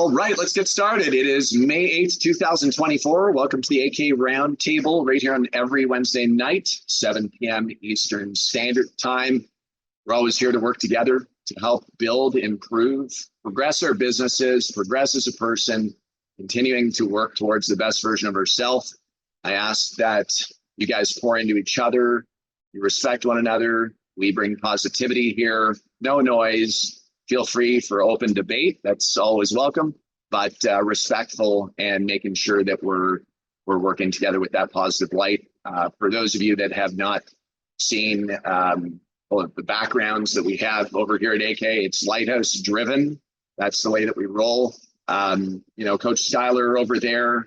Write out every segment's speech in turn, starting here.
All right, let's get started. It is May 8th, 2024. Welcome to the AK Roundtable right here on every Wednesday night, 7 p.m. Eastern Standard Time. We're always here to work together to help build, improve, progress our businesses, progress as a person, continuing to work towards the best version of ourselves. I ask that you guys pour into each other, you respect one another. We bring positivity here, no noise. Feel free for open debate. That's always welcome, but respectful and making sure that we're working together with that positive light. For those of you that have not seen the backgrounds that we have over here at AK, it's lighthouse driven. That's the way that we roll. Coach Styler over there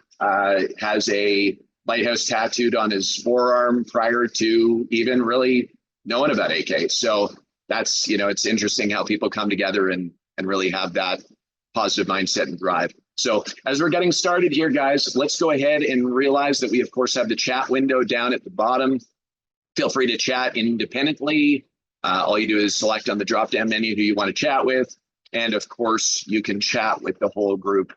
has a lighthouse tattooed on his forearm prior to even really knowing about AK. So that's, it's interesting how people come together and really have that positive mindset and drive. So as we're getting started here, guys, let's go ahead and realize that we, of course, have the chat window down at the bottom. Feel free to chat independently. All you do is select on the drop-down menu who you want to chat with. And of course, you can chat with the whole group.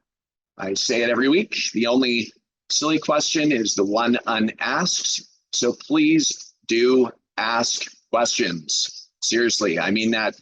I say it every week. The only silly question is the one unasked. So please do ask questions. Seriously, I mean that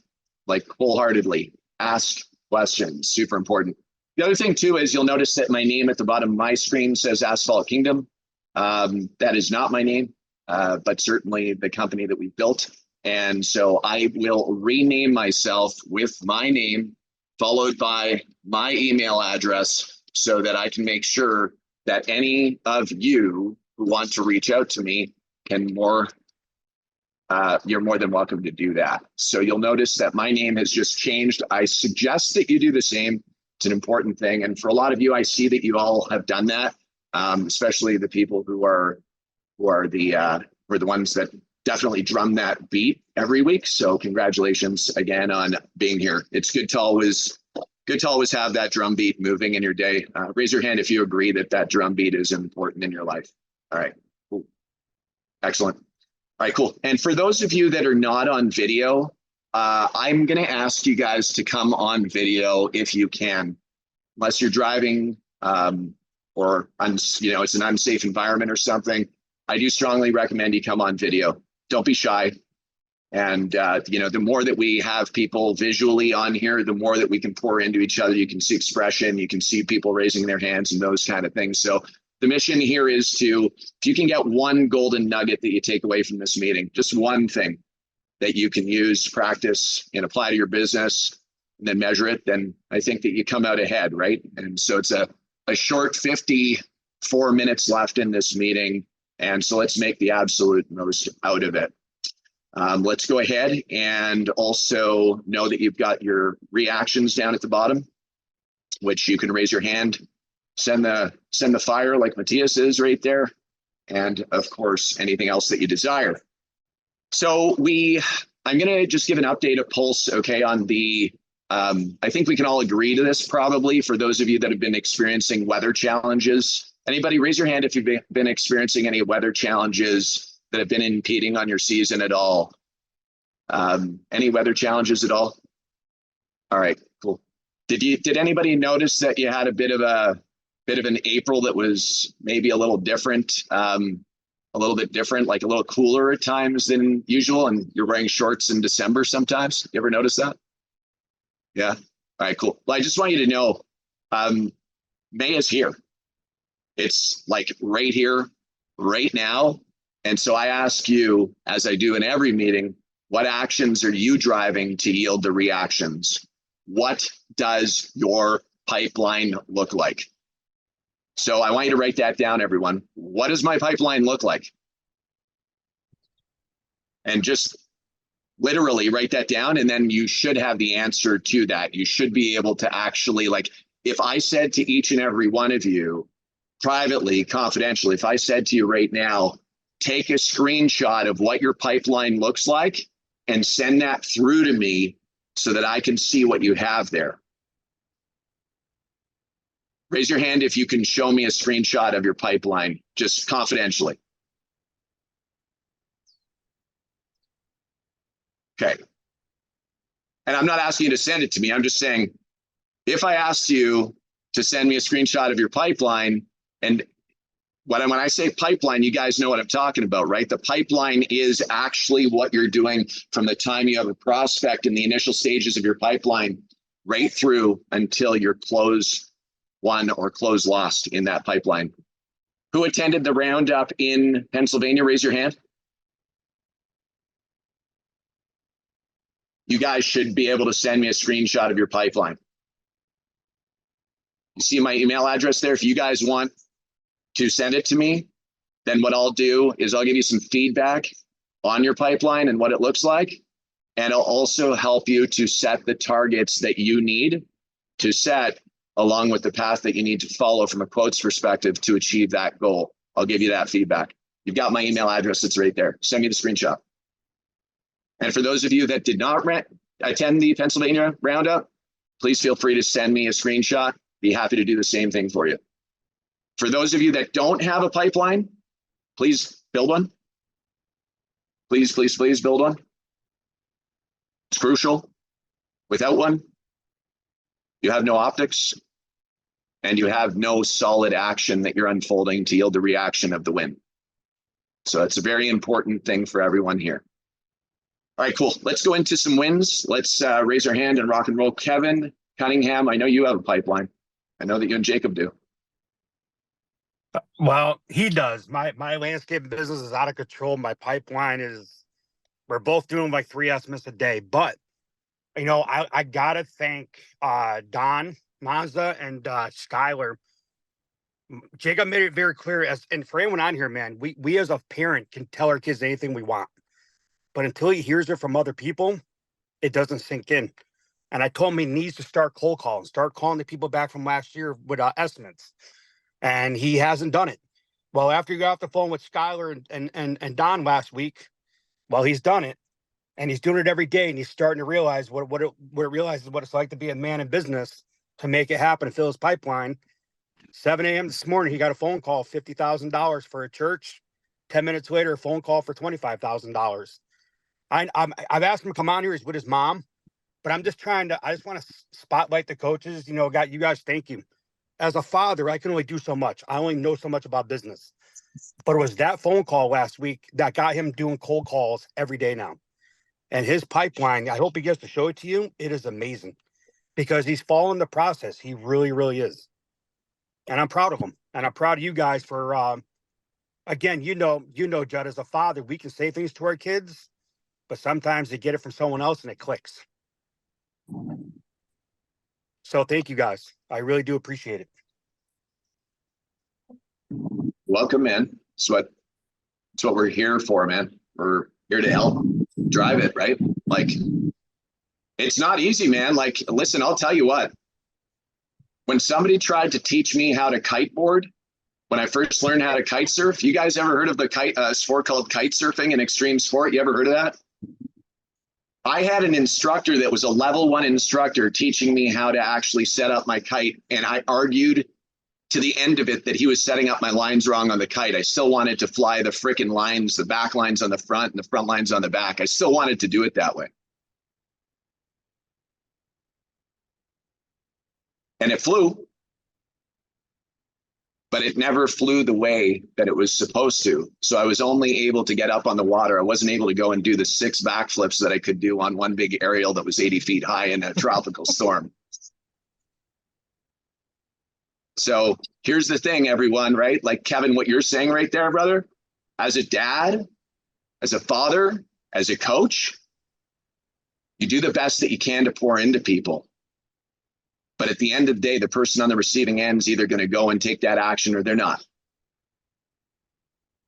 like wholeheartedly. Ask questions, super important. The other thing too is you'll notice that my name at the bottom of my screen says Asphalt Kingdom. That is not my name, but certainly the company that we built. And so I will rename myself with my name followed by my email address so that I can make sure that any of you who want to reach out to me can you're more than welcome to do that. So you'll notice that my name has just changed. I suggest that you do the same. It's an important thing. And for a lot of you, I see that you all have done that, especially the people who are the ones that definitely drum that beat every week. So congratulations again on being here. It's good to always have that drum beat moving in your day. Raise your hand if you agree that drum beat is important in your life. All right, cool. Excellent. All right, cool. And for those of you that are not on video, I'm going to ask you guys to come on video if you can, unless you're driving or it's an unsafe environment or something. I do strongly recommend you come on video. Don't be shy. And the more that we have people visually on here, the more that we can pour into each other. You can see expression, you can see people raising their hands and those kind of things. So the mission here is if you can get one golden nugget that you take away from this meeting, just one thing that you can use, practice, and apply to your business, and then measure it, then I think that you come out ahead, right? And so it's a short 54 minutes left in this meeting. And so let's make the absolute most out of it. Let's go ahead and also know that you've got your reactions down at the bottom, which you can raise your hand. Send the fire like Matthias is right there. And of course, anything else that you desire. So I'm going to just give an update of Pulse, okay, on the, I think we can all agree to this probably for those of you that have been experiencing weather challenges. Anybody raise your hand if you've been experiencing any weather challenges that have been impeding on your season at all. Any weather challenges at all? All right, cool. Did anybody notice that you had a bit of an April that was maybe a little different, like a little cooler at times than usual, and you're wearing shorts in December sometimes? You ever notice that? Yeah. All right, cool. Well, I just want you to know, May is here. It's like right here, right now. And so I ask you, as I do in every meeting, what actions are you driving to yield the reactions? What does your pipeline look like? So I want you to write that down, everyone. What does my pipeline look like? And just literally write that down, and then you should have the answer to that. You should be able to actually, like, if I said to each and every one of you, privately, confidentially, if I said to you right now, take a screenshot of what your pipeline looks like and send that through to me so that I can see what you have there. Raise your hand if you can show me a screenshot of your pipeline, just confidentially. Okay. And I'm not asking you to send it to me. I'm just saying, if I asked you to send me a screenshot of your pipeline. And when I say pipeline, you guys know what I'm talking about, right? The pipeline is actually what you're doing from the time you have a prospect in the initial stages of your pipeline right through until you're close won or close lost in that pipeline. Who attended the roundup in Pennsylvania? Raise your hand. You guys should be able to send me a screenshot of your pipeline. You see my email address there? If you guys want to send it to me, then what I'll do is I'll give you some feedback on your pipeline and what it looks like. And I'll also help you to set the targets that you need to set along with the path that you need to follow from a quotes perspective to achieve that goal. I'll give you that feedback. You've got my email address. It's right there. Send me the screenshot. And for those of you that did not attend the Pennsylvania roundup, please feel free to send me a screenshot. Be happy to do the same thing for you. For those of you that don't have a pipeline, please build one. Please, please, please build one. It's crucial. Without one, you have no optics and you have no solid action that you're unfolding to yield the reaction of the win. So it's a very important thing for everyone here. All right, cool. Let's go into some wins. Let's raise our hand and rock and roll. Kevin Cunningham, I know you have a pipeline. I know that you and Jacob do. Well, he does. My landscape business is out of control. My pipeline is, we're both doing like 3 estimates a day. But, you know, I got to thank Don Mazda and Skylar. Jacob made it very clear, and for anyone on here, man, we as a parent can tell our kids anything we want. But until he hears it from other people, it doesn't sink in. And I told him he needs to start cold calling, start calling the people back from last year with estimates. And he hasn't done it. Well, after he got off the phone with Skylar and Don last week, well, he's done it. And he's doing it every day. And he's starting to realize what it's like to be a man in business to make it happen, to fill his pipeline. 7 a.m. this morning, he got a phone call, $50,000 for a church. 10 minutes later, a phone call for $25,000. I've asked him to come on here. He's with his mom. But I just want to spotlight the coaches. You know, you guys, thank you. As a father, I can only do so much. I only know so much about business. But it was that phone call last week that got him doing cold calls every day now. And his pipeline, I hope he gets to show it to you. It is amazing because he's following the process. He really, really is. And I'm proud of him. And I'm proud of you guys for, again, you know, Judd, as a father, we can say things to our kids, but sometimes they get it from someone else and it clicks. So thank you guys. I really do appreciate it. Welcome, man. It's what we're here for, man. We're here to help drive it, right? Like, it's not easy, man. Like, listen, I'll tell you what. When somebody tried to teach me how to kiteboard, when I first learned how to kite surf, you guys ever heard of the sport called kite surfing, an extreme sport? You ever heard of that? I had an instructor that was a level 1 instructor teaching me how to actually set up my kite. And I argued to the end of it that he was setting up my lines wrong on the kite. I still wanted to fly the frickin' lines, the back lines on the front and the front lines on the back. I still wanted to do it that way. And it flew. But it never flew the way that it was supposed to. So I was only able to get up on the water. I wasn't able to go and do the 6 backflips that I could do on one big aerial that was 80 feet high in a tropical storm. So here's the thing, everyone, right? Like Kevin, what you're saying right there, brother, as a dad, as a father, as a coach, you do the best that you can to pour into people. But at the end of the day, the person on the receiving end is either going to go and take that action or they're not.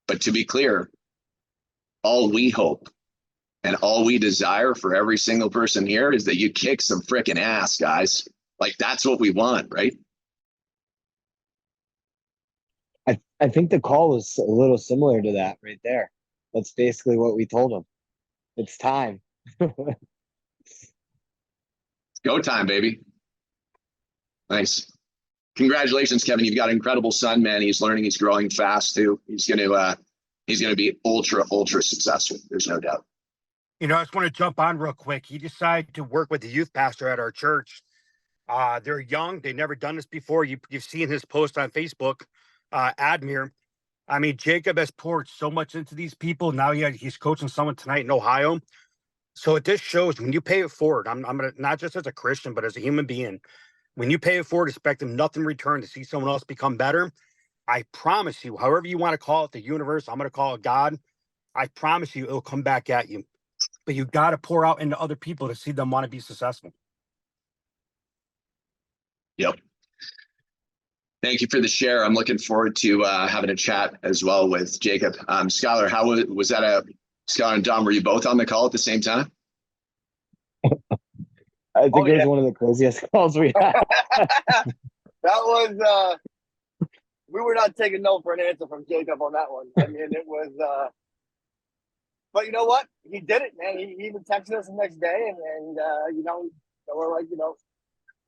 But to be clear, all we hope and all we desire for every single person here is that you kick some freaking ass, guys. Like, that's what we want, right? I think the call was a little similar to that right there. That's basically what we told him. It's time. It's go time, baby. Nice. Congratulations, Kevin. You've got an incredible son, man. He's learning, he's growing fast too. He's gonna be ultra successful. There's no doubt. You know, I just want to jump on real quick. He decided to work with the youth pastor at our church. They're young. They've never done this before. You've seen his post on Facebook, Admir. I mean, Jacob has poured so much into these people. Now he's coaching someone tonight in Ohio. So it just shows when you pay it forward. I'm gonna, not just as a Christian, but as a human being. When you pay it forward, expecting nothing in return to see someone else become better. I promise you, however you want to call it, the universe, I'm going to call it God. I promise you, it'll come back at you. But you got to pour out into other people to see them want to be successful. Yep. Thank you for the share. I'm looking forward to having a chat as well with Jacob. Skylar, how was that? Skylar and Dom, were you both on the call at the same time? I think it was one of the craziest calls we had. That was we were not taking no for an answer from Jacob on that one. I mean, it was but you know what? He did it, man. He even texted us the next day and you know, we're like, you know,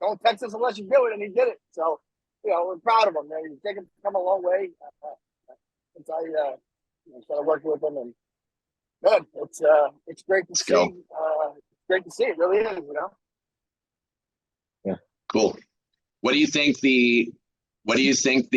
don't text us unless you do it, and he did it. So, you know, we're proud of him, man. Jacob's come a long way since I started working with him, and man, it's great to see. It's great to see. It really is, you know. Yeah. Cool. What do you think the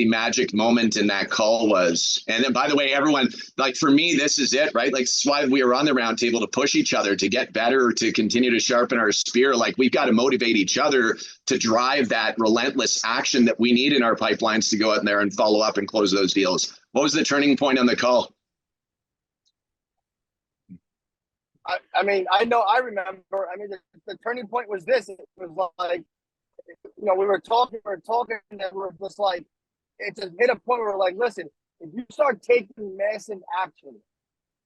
magic moment in that call was? And then, by the way, everyone, like for me, this is it, right? Like, this is why we were on the round table, to push each other, to get better, to continue to sharpen our spear. Like, we've got to motivate each other to drive that relentless action that we need in our pipelines to go out there and follow up and close those deals. What was the turning point on the call? I mean, I remember. I mean, the turning point was this. It was like, you know, we were talking, and we were just like, it just hit a point where we're like, listen, if you start taking massive action,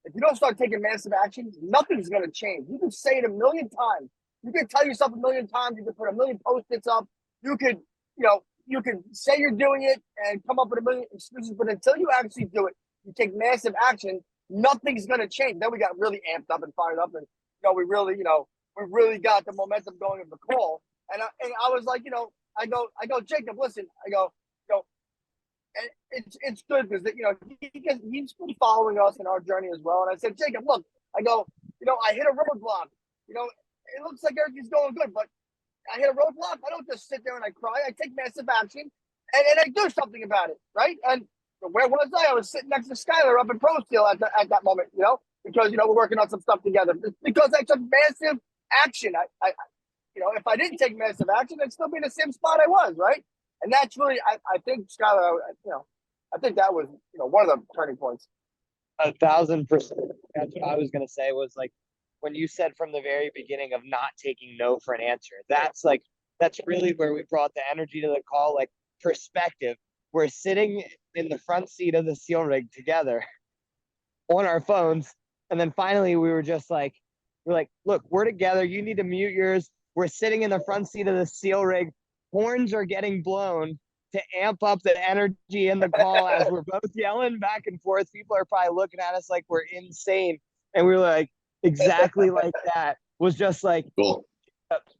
if you don't start taking massive action, nothing's going to change. You can say it a million times. You can tell yourself a million times. You can put a million Post-its up. You could, you know, you can say you're doing it and come up with a million excuses, but until you actually do it, you take massive action, nothing's going to change. Then we got really amped up and fired up, and, you know, we really got the momentum going of the call. And I was like, you know, I go, Jacob, listen, I go, you know, and it's good because, you know, he's been following us in our journey as well. And I said, Jacob, look, I go, you know, I hit a roadblock. You know, it looks like everything's going good, but I hit a roadblock. I don't just sit there and I cry. I take massive action and I do something about it, right? And where was I? I was sitting next to Skylar up in Pro Steel at that moment, you know, because, you know, we're working on some stuff together. Because I took massive action. You know, if I didn't take massive action, I'd still be in the same spot I was, right? And that's really, I think, Skylar, you know, I think that was, you know, one of the turning points. 1,000%. That's what I was going to say, was like, when you said from the very beginning of not taking no for an answer, that's really where we brought the energy to the call, like perspective. We're sitting in the front seat of the seal rig together on our phones. And then finally we were just like, look, we're together. You need to mute yours. We're sitting in the front seat of the seal rig. Horns are getting blown to amp up the energy in the call as we're both yelling back and forth. People are probably looking at us like we're insane. And we were like, exactly like that. Was just like, cool.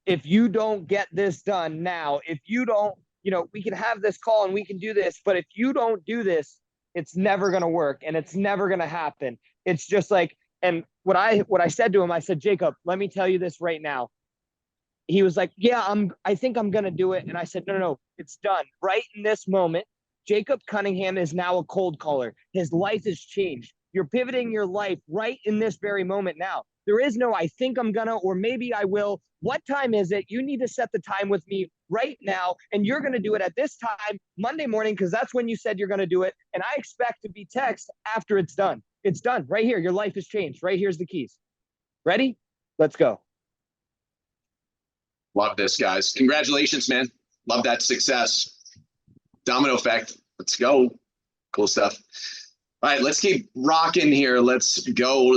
If you don't get this done now, if you don't, you know, we can have this call and we can do this, but if you don't do this, it's never going to work and it's never going to happen. It's just like, and what I said to him, I said, Jacob, let me tell you this right now. He was like, yeah, I think I'm going to do it. And I said, no, it's done. Right in this moment, Jacob Cunningham is now a cold caller. His life has changed. You're pivoting your life right in this very moment now. There is no, I think I'm gonna, or maybe I will. What time is it? You need to set the time with me right now. And you're going to do it at this time, Monday morning, because that's when you said you're going to do it. And I expect to be text after it's done. It's done right here. Your life has changed. Right here's the keys. Ready? Let's go. Love this, guys. Congratulations, man. Love that success. Domino effect. Let's go. Cool stuff. All right, let's keep rocking here. Let's go.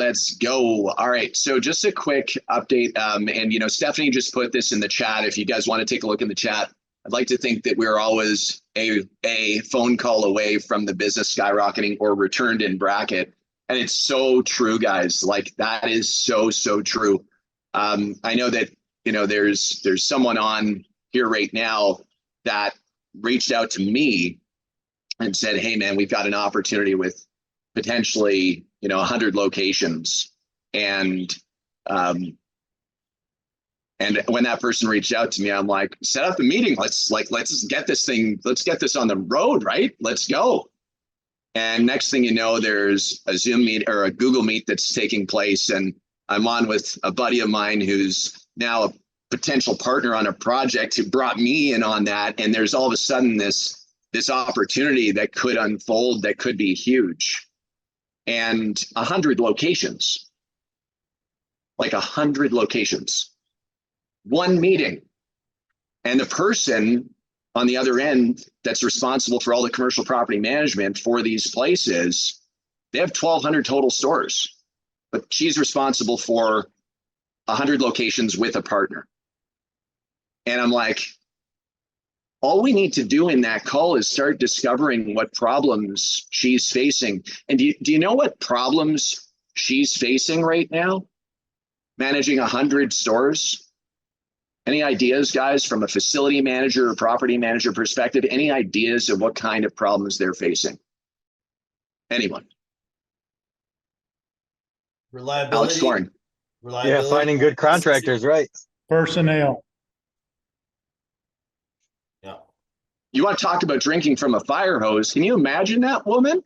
All right, so just a quick update. And, you know, Stephanie just put this in the chat. If you guys want to take a look in the chat, I'd like to think that we're always a phone call away from the business skyrocketing or returned in bracket. And it's so true, guys. Like, that is so true. I know that, you know, there's someone on here right now that reached out to me and said, hey, man, we've got an opportunity with potentially, you know, 100 locations. And And when that person reached out to me, I'm like, set up the meeting. Let's get this thing, let's get this on the road, right? Let's go. And next thing you know, there's a Zoom meet or a Google Meet that's taking place. And I'm on with a buddy of mine who's now a potential partner on a project who brought me in on that. And there's all of a sudden this opportunity that could unfold that could be huge. And 100 locations, like 100 locations, one meeting. And the person on the other end that's responsible for all the commercial property management for these places, they have 1,200 total stores, but she's responsible for 100 locations with a partner. And I'm like, all we need to do in that call is start discovering what problems she's facing. And do you know what problems she's facing right now? Managing 100 stores? Any ideas, guys, from a facility manager or property manager perspective? Any ideas of what kind of problems they're facing? Anyone? Reliability. Alex scoring. Reliability. Yeah, finding good contractors, right? Personnel. Yeah. You want to talk about drinking from a fire hose? Can you imagine that woman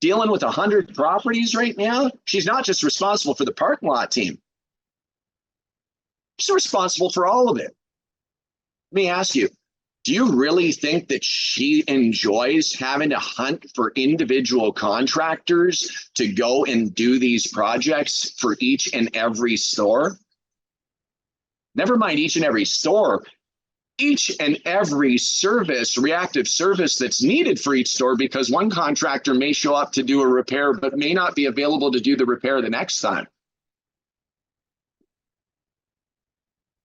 dealing with 100 properties right now? She's not just responsible for the parking lot team. She's responsible for all of it. Let me ask you, do you really think that she enjoys having to hunt for individual contractors to go and do these projects for each and every store? Never mind each and every store, each and every service, reactive service that's needed for each store, because one contractor may show up to do a repair, but may not be available to do the repair the next time.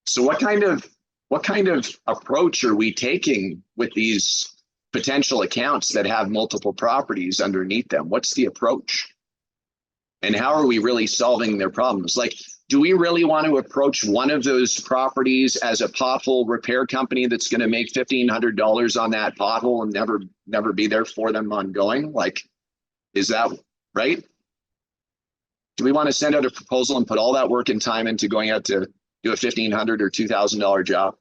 So what kind of approach are we taking with these potential accounts that have multiple properties underneath them? What's the approach? And how are we really solving their problems? Like, do we really want to approach one of those properties as a pothole repair company that's going to make $1,500 on that pothole and never be there for them ongoing? Like, is that right? Do we want to send out a proposal and put all that work and time into going out to do a $1,500 or $2,000 job?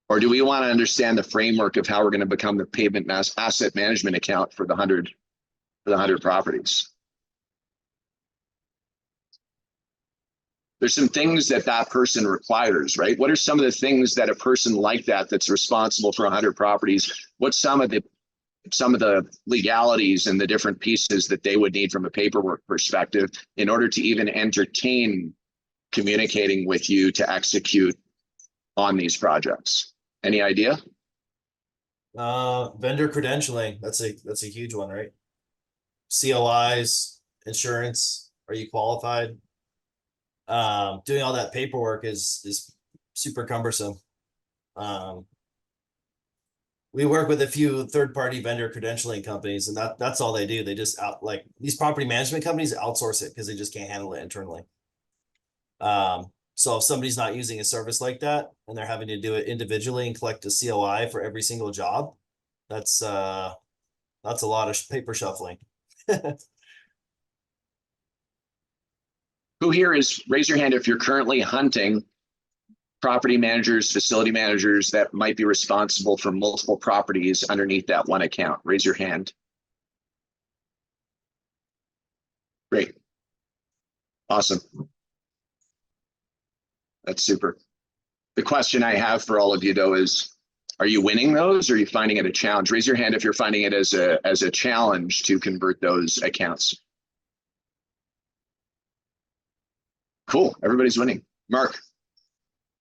Or do we want to understand the framework of how we're going to become the pavement asset management account for the 100 properties? There's some things that person requires, right? What are some of the things that a person like that's responsible for 100 properties? What's some of the legalities and the different pieces that they would need from a paperwork perspective in order to even entertain communicating with you to execute on these projects? Any idea? Vendor credentialing. That's a huge one, right? COIs, insurance. Are you qualified? Doing all that paperwork is super cumbersome. We work with a few third-party vendor credentialing companies, and that's all they do. They just like these property management companies outsource it because they just can't handle it internally. So if somebody's not using a service like that and they're having to do it individually and collect a COI for every single job, that's a lot of paper shuffling. Who here is, raise your hand if you're currently hunting property managers, facility managers that might be responsible for multiple properties underneath that one account. Raise your hand. Great. Awesome. That's super. The question I have for all of you though is, are you winning those or are you finding it a challenge? Raise your hand if you're finding it as a challenge to convert those accounts. Cool, everybody's winning. Mark,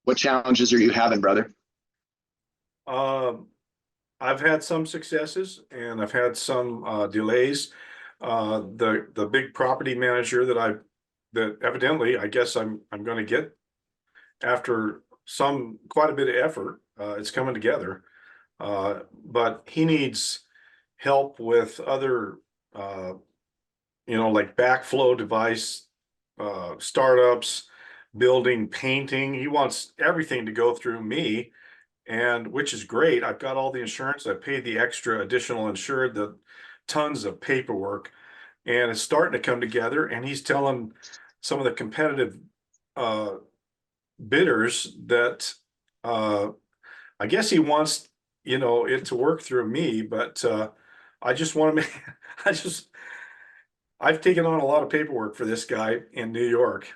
what challenges are you having, brother? I've had some successes and I've had some delays. The big property manager that evidently I guess I'm going to get after quite a bit of effort. It's coming together, but he needs help with other, like backflow device startups, building, painting. He wants everything to go through me, and which is great. I've got all the insurance. I paid the extra additional insured, the tons of paperwork, and it's starting to come together. And he's telling some of the competitive bidders that, I guess he wants, it to work through me, but, I just want to make, I've taken on a lot of paperwork for this guy in New York,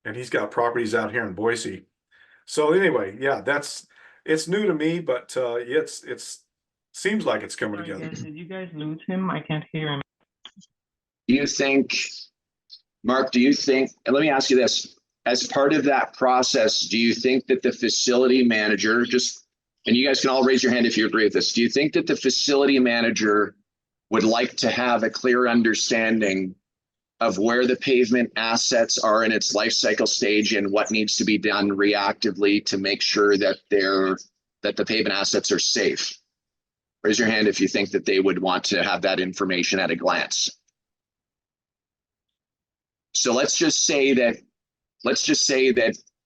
and he's got properties out here in Boise. So anyway, yeah, it's new to me, but, it's seems like it's coming Sorry, together. guys, did you guys lose him? I can't hear him. Do you think, Mark, and let me ask you this, as part of that process, do you think that the facility manager and you guys can all raise your hand if you agree with this, do you think that the facility manager would like to have a clear understanding of where the pavement assets are in its life cycle stage and what needs to be done reactively to make sure that the pavement assets are safe? Raise your hand if you think that they would want to have that information at a glance. So let's just say that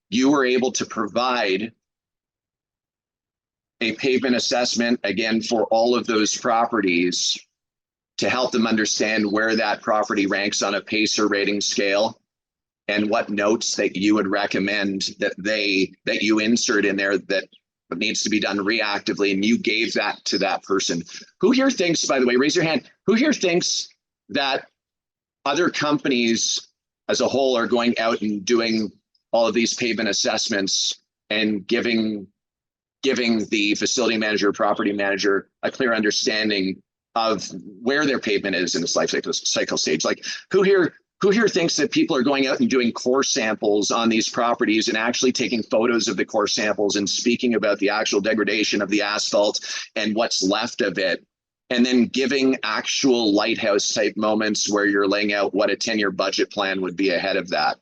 you were able to provide a pavement assessment, again, for all of those properties to help them understand where that property ranks on a PACER rating scale and what notes that you would recommend that you insert in there that needs to be done reactively, and you gave that to that person. Who here thinks, by the way, raise your hand, who here thinks that other companies as a whole are going out and doing all of these pavement assessments and giving the facility manager, property manager a clear understanding of where their pavement is in its life cycle stage? Like, who here thinks that people are going out and doing core samples on these properties and actually taking photos of the core samples and speaking about the actual degradation of the asphalt and what's left of it, and then giving actual lighthouse type moments where you're laying out what a 10-year budget plan would be ahead of that?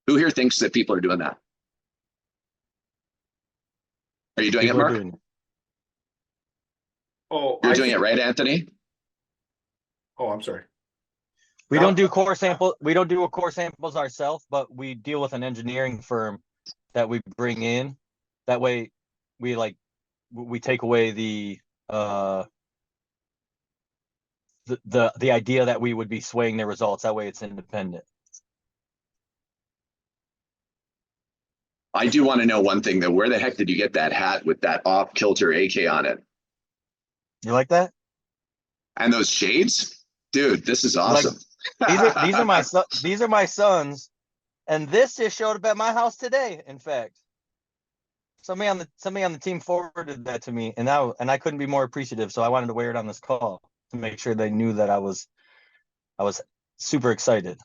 Who here thinks that people are doing that? Are you doing it, Mark? Oh, You're doing it, right, Anthony? Oh, I'm sorry. We don't do core sample. We don't do core samples ourselves, but we deal with an engineering firm that we bring in. That way, we take away the idea that we would be swaying their results. That way, it's independent. I do want to know one thing though. Where the heck did you get that hat with that off-kilter AK on it? You like that? And those shades? Dude, this is awesome. These are my sons, and this just showed up at my house today. In fact, somebody on the team forwarded that to me, and I couldn't be more appreciative. So I wanted to wear it on this call to make sure they knew that I was super excited.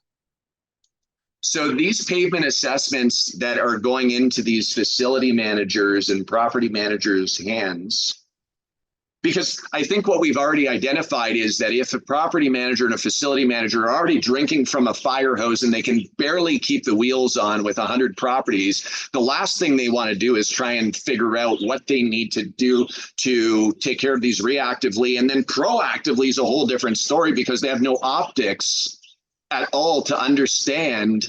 So these pavement assessments that are going into these facility managers and property managers' hands, because I think what we've already identified is that if a property manager and a facility manager are already drinking from a fire hose and they can barely keep the wheels on with 100 properties, the last thing they want to do is try and figure out what they need to do to take care of these reactively. And then proactively is a whole different story because they have no optics at all to understand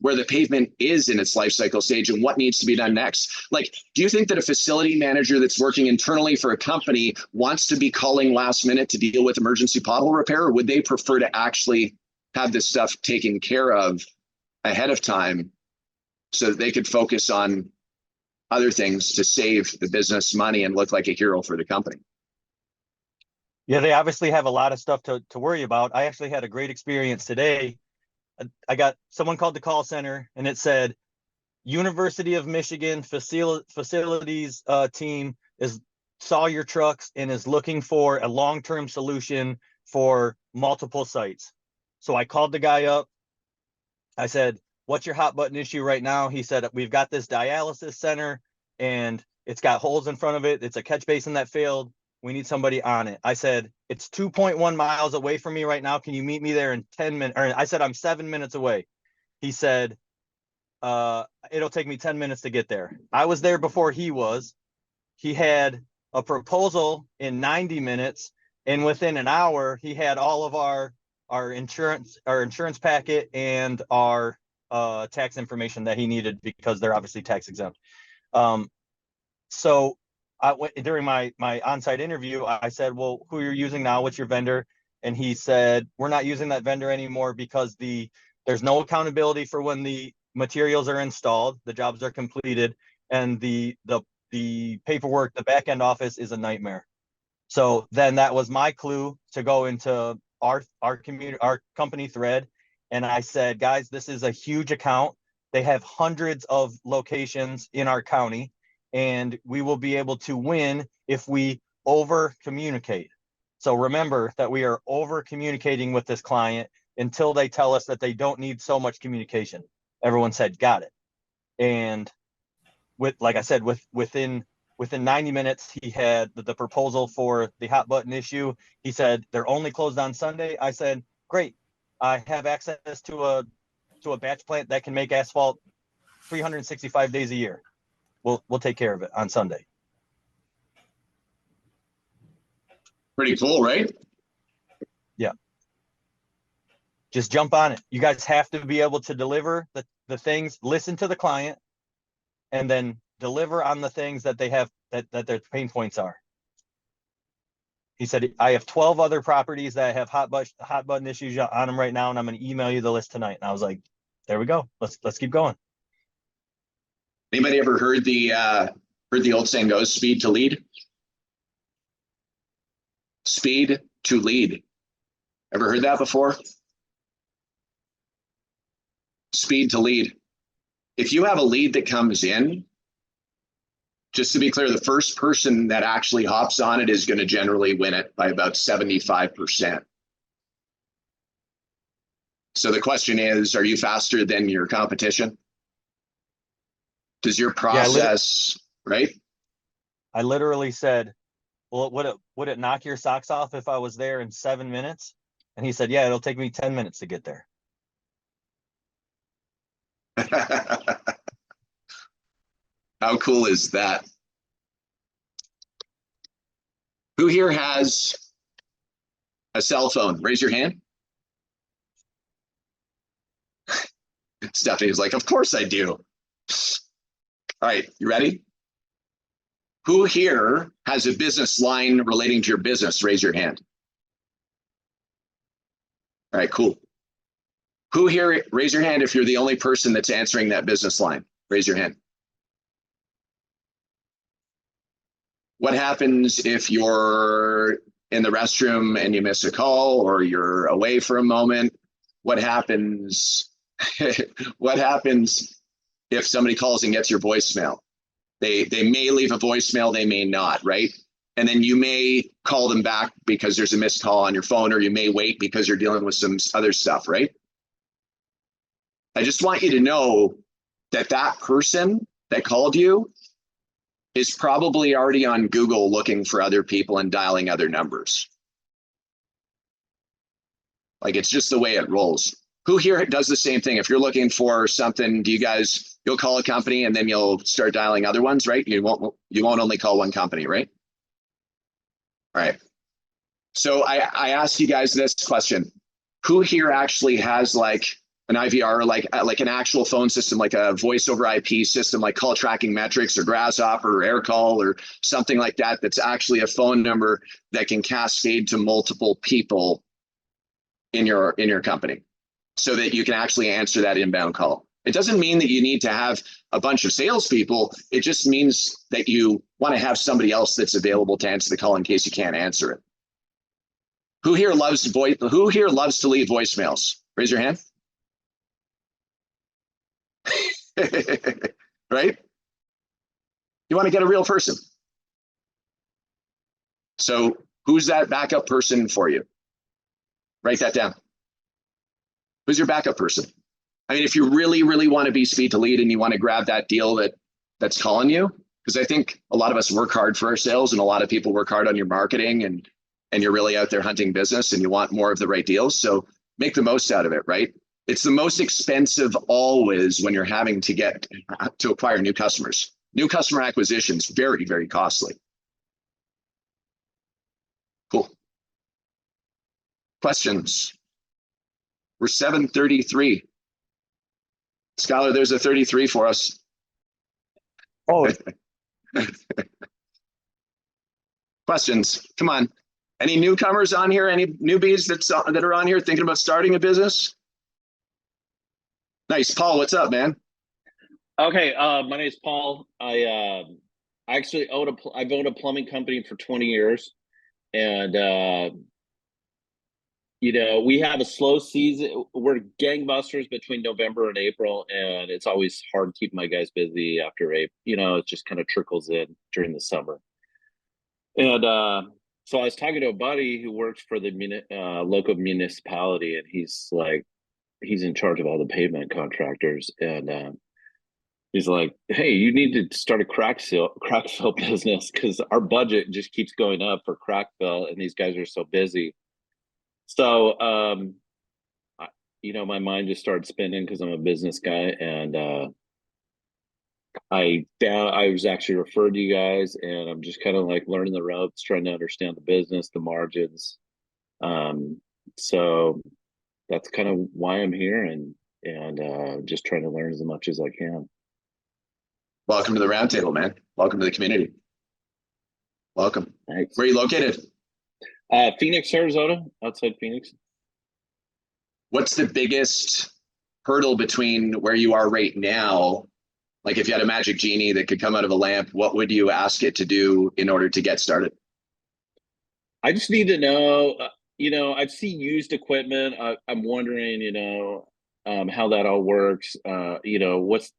where the pavement is in its life cycle stage and what needs to be done next. Like, do you think that a facility manager that's working internally for a company wants to be calling last minute to deal with emergency pothole repair, or would they prefer to actually have this stuff taken care of ahead of time so that they could focus on other things to save the business money and look like a hero for the company? Yeah, they obviously have a lot of stuff to worry about. I actually had a great experience today. I got someone called the call center and it said, University of Michigan facilities team saw your trucks and is looking for a long-term solution for multiple sites. So I called the guy up. I said, what's your hot button issue right now? He said, we've got this dialysis center and it's got holes in front of it. It's a catch basin that failed. We need somebody on it. I said, it's 2.1 miles away from me right now. Can you meet me there in 10 minutes? Or I said, I'm 7 minutes away. He said, it'll take me 10 minutes to get there. I was there before he was. He had a proposal in 90 minutes. And within an hour, he had all of our insurance packet and our tax information that he needed because they're obviously tax exempt. So I went during my on-site interview. I said, well, who you're using now? What's your vendor? And he said, we're not using that vendor anymore because there's no accountability for when the materials are installed, the jobs are completed, and the paperwork, the back end office is a nightmare. So then that was my clue to go into our community, our company thread. And I said, guys, this is a huge account. They have hundreds of locations in our county, and we will be able to win if we over communicate. So remember that we are over communicating with this client until they tell us that they don't need so much communication. Everyone said, got it. And like I said, within 90 minutes, he had the proposal for the hot button issue. He said, they're only closed on Sunday. I said, great. I have access to a batch plant that can make asphalt 365 days a year. We'll take care of it on Sunday. Pretty cool, right? Yeah. Just jump on it. You guys have to be able to deliver the things, listen to the client, and then deliver on the things that they have that their pain points are. He said, I have 12 other properties that have hot button issues on them right now, and I'm going to email you the list tonight. And I was like, there we go. Let's keep going. Anybody ever heard the old saying goes, speed to lead? Speed to lead. Ever heard that before? Speed to lead. If you have a lead that comes in, just to be clear, the first person that actually hops on it is going to generally win it by about 75%. So the question is, are you faster than your competition? Does your process, right? I literally said, well, would it knock your socks off if I was there in 7 minutes? And he said, yeah, it'll take me 10 minutes to get there. How cool is that? Who here has a cell phone? Raise your hand. Stephanie's like, of course I do. All right, you ready? Who here has a business line relating to your business? Raise your hand. All right, cool. Who here, raise your hand if you're the only person that's answering that business line. Raise your hand. What happens if you're in the restroom and you miss a call, or you're away for a moment? What happens? What happens if somebody calls and gets your voicemail? They may leave a voicemail, they may not, right? And then you may call them back because there's a missed call on your phone, or you may wait because you're dealing with some other stuff, right? I just want you to know that that person that called you is probably already on Google looking for other people and dialing other numbers. Like, it's just the way it rolls. Who here does the same thing? If you're looking for something, you'll call a company and then you'll start dialing other ones, right? You won't only call one company, right? All right. So I asked you guys this question. Who here actually has like an IVR, like an actual phone system, like a voice over IP system, like Call Tracking Metrics or Grasshopper or AirCall or something like that, that's actually a phone number that can cascade to multiple people in your company, so that you can actually answer that inbound call? It doesn't mean that you need to have a bunch of salespeople. It just means that you want to have somebody else that's available to answer the call in case you can't answer it. Who here loves to leave voicemails? Raise your hand. Right? You want to get a real person. So who's that backup person for you? Write that down. Who's your backup person? I mean, if you really, really want to be speed to lead and you want to grab that deal that's calling you, because I think a lot of us work hard for our sales, and a lot of people work hard on your marketing, and you're really out there hunting business and you want more of the right deals. So make the most out of it, right? It's the most expensive always when you're having to acquire new customers. New customer acquisition is very, very costly. Cool. Questions? We're 7:33. Skylar, there's a 33 for us. Oh, Questions? Come on. Any newcomers on here? Any newbies that are on here thinking about starting a business? Nice. Paul, what's up, man? Okay, my name is Paul. I actually I've owned a plumbing company for 20 years, and you know, we have a slow season. We're gangbusters between November and April, and it's always hard to keep my guys busy after April. You know, it just kind of trickles in during the summer. And so I was talking to a buddy who works for the local municipality, and he's in charge of all the pavement contractors, and he's like, "Hey, you need to start a crack fill business because our budget just keeps going up for crack fill, and these guys are so busy." So, you know, my mind just started spinning because I'm a business guy, and I was actually referred to you guys, and I'm just kind of like learning the ropes, trying to understand the business, the margins. So that's kind of why I'm here, and just trying to learn as much as I can. Welcome to the roundtable, man. Welcome to the community. Welcome. Thanks. Where are you located? Phoenix, Arizona, outside Phoenix. What's the biggest hurdle between where you are right now? Like if you had a magic genie that could come out of a lamp, what would you ask it to do in order to get started? I just need to know, you know, I've seen used equipment. I'm wondering, you know, how that all works. You know, what's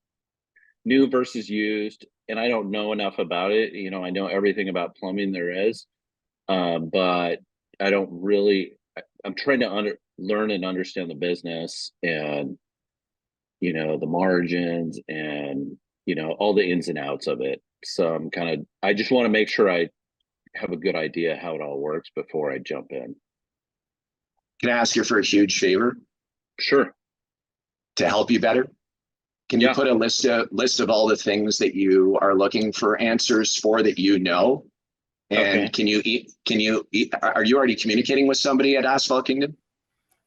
new versus used, and I don't know enough about it. You know, I know everything about plumbing there is, but I don't really. I'm trying to learn and understand the business, and you know, the margins, and you know, all the ins and outs of it. So I just want to make sure I have a good idea how it all works before I jump in. Can I ask you for a huge favor? Sure. To help you better? Can you put a list of all the things that you are looking for answers for that you know? And can you are you already communicating with somebody at Asphalt Kingdom?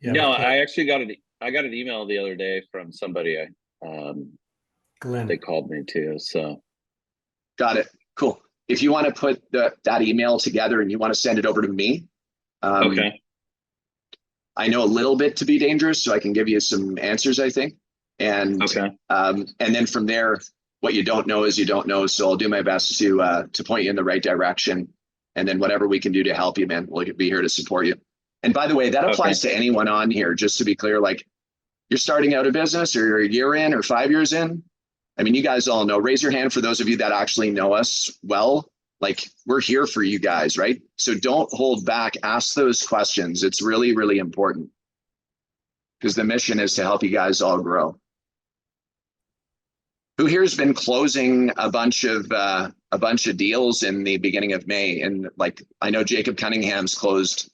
Yeah, no, I actually got an email the other day from somebody. Glenn. They called me too. So got it. Cool. If you want to put that email together and you want to send it over to me, okay. I know a little bit to be dangerous, so I can give you some answers, I think. And and then from there, what you don't know is you don't know. So I'll do my best to point you in the right direction. And then whatever we can do to help you, man, we'll be here to support you. And by the way, that applies to anyone on here, just to be clear, like you're starting out a business or you're a year in or 5 years in. I mean, you guys all know, raise your hand for those of you that actually know us well. Like we're here for you guys, right? So don't hold back, ask those questions. It's really, really important because the mission is to help you guys all grow. Who here's been closing a bunch of deals in the beginning of May? And like, I know Jacob Cunningham's closed.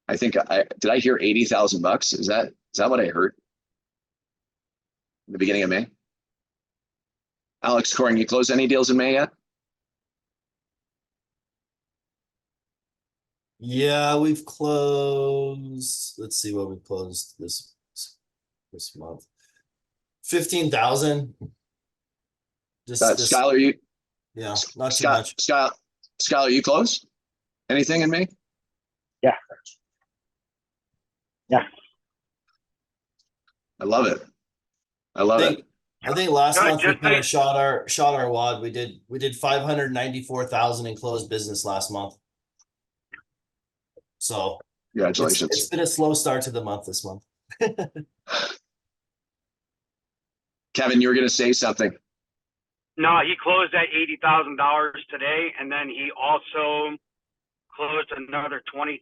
I think did I hear $80,000? Is that what I heard? In the beginning of May. Alex Coring, you closed any deals in May yet? Yeah, we've closed. Let's see what we closed this month. 15,000. Skylar, you? Yeah, not too much. Skylar, you close anything in May? Yeah. Yeah. I love it. I love it. I think last month we kind of shot our wad. We did 594,000 in closed business last month. So congratulations. It's been a slow start to the month this month. Kevin, you were going to say something. No, he closed at $80,000 today, and then he also closed another $20,000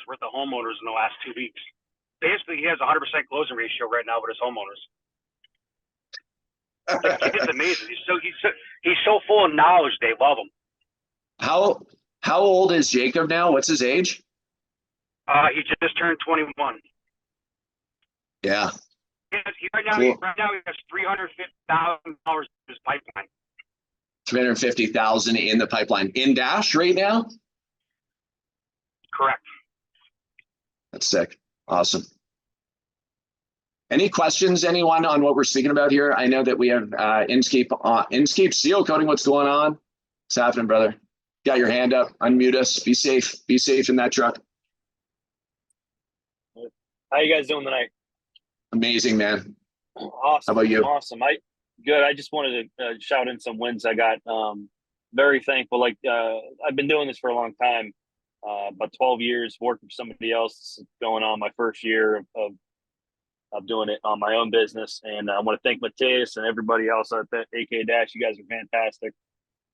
worth of homeowners in the last 2 weeks. Basically, he has a 100% closing ratio right now with his homeowners. Like, it's amazing. He's so full of knowledge. They love him. How old is Jacob now? What's his age? He just turned 21. Yeah. Right now he has $350,000 in his pipeline. 350,000 in the pipeline in Dash right now. Correct. That's sick. Awesome. Any questions, anyone, on what we're speaking about here? I know that we have Inscape seal coating. What's going on? What's happening, brother? Got your hand up. Unmute us. Be safe. Be safe in that truck. How you guys doing tonight? Amazing, man. Awesome. How about you? Awesome. Good. I just wanted to shout in some wins I got. Very thankful. Like I've been doing this for a long time, about 12 years working for somebody else. This is going on my first year of doing it on my own business, and I want to thank Mateus and everybody else at the AK Dash. You guys are fantastic.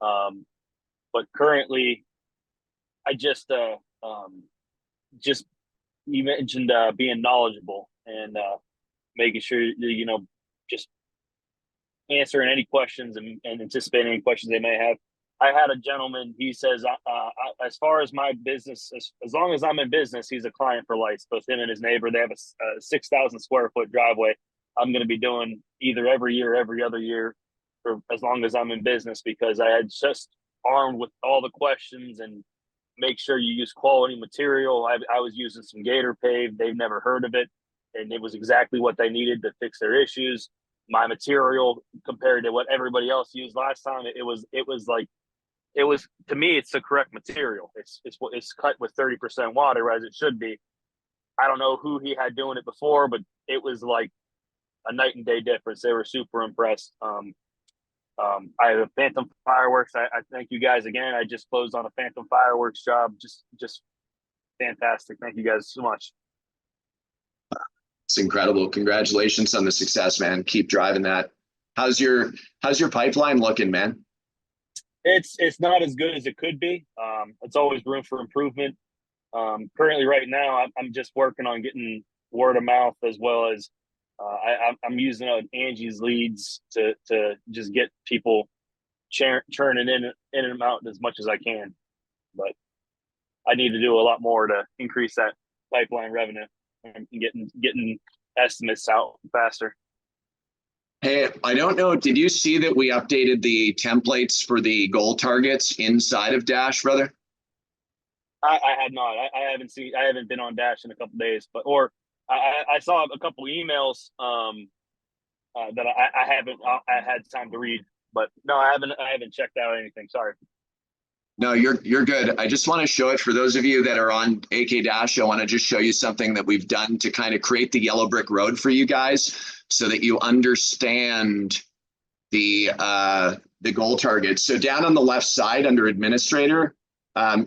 But currently, I just you mentioned being knowledgeable and making sure you know just answering any questions and anticipating any questions they may have. I had a gentleman, he says, as far as my business, as long as I'm in business, he's a client for life. Both him and his neighbor, they have a 6,000 square foot driveway. I'm going to be doing either every year, every other year for as long as I'm in business, because I had just armed with all the questions and make sure you use quality material. I was using some Gator Pave. They've never heard of it. And it was exactly what they needed to fix their issues. My material compared to what everybody else used last time, it was to me, it's the correct material. It's cut with 30% water as it should be. I don't know who he had doing it before, but it was like a night and day difference. They were super impressed. I have a Phantom Fireworks. I thank you guys again. I just closed on a Phantom Fireworks job. Just fantastic. Thank you guys so much. It's incredible. Congratulations on the success, man. Keep driving that. How's your pipeline looking, man? It's not as good as it could be. It's always room for improvement. Currently, right now, I'm just working on getting word of mouth, as well as I'm using Angie's leads to just get people churning in and out as much as I can. But I need to do a lot more to increase that pipeline revenue and getting estimates out faster. Hey, I don't know. Did you see that we updated the templates for the goal targets inside of Dash, brother? I had not. I haven't been on Dash in a couple of days, but I saw a couple of emails that I haven't had time to read, but no, I haven't checked out anything. Sorry. No, you're good. I just want to show it for those of you that are on AK Dash. I want to just show you something that we've done to kind of create the yellow brick road for you guys, so that you understand the goal targets. So down on the left side under administrator,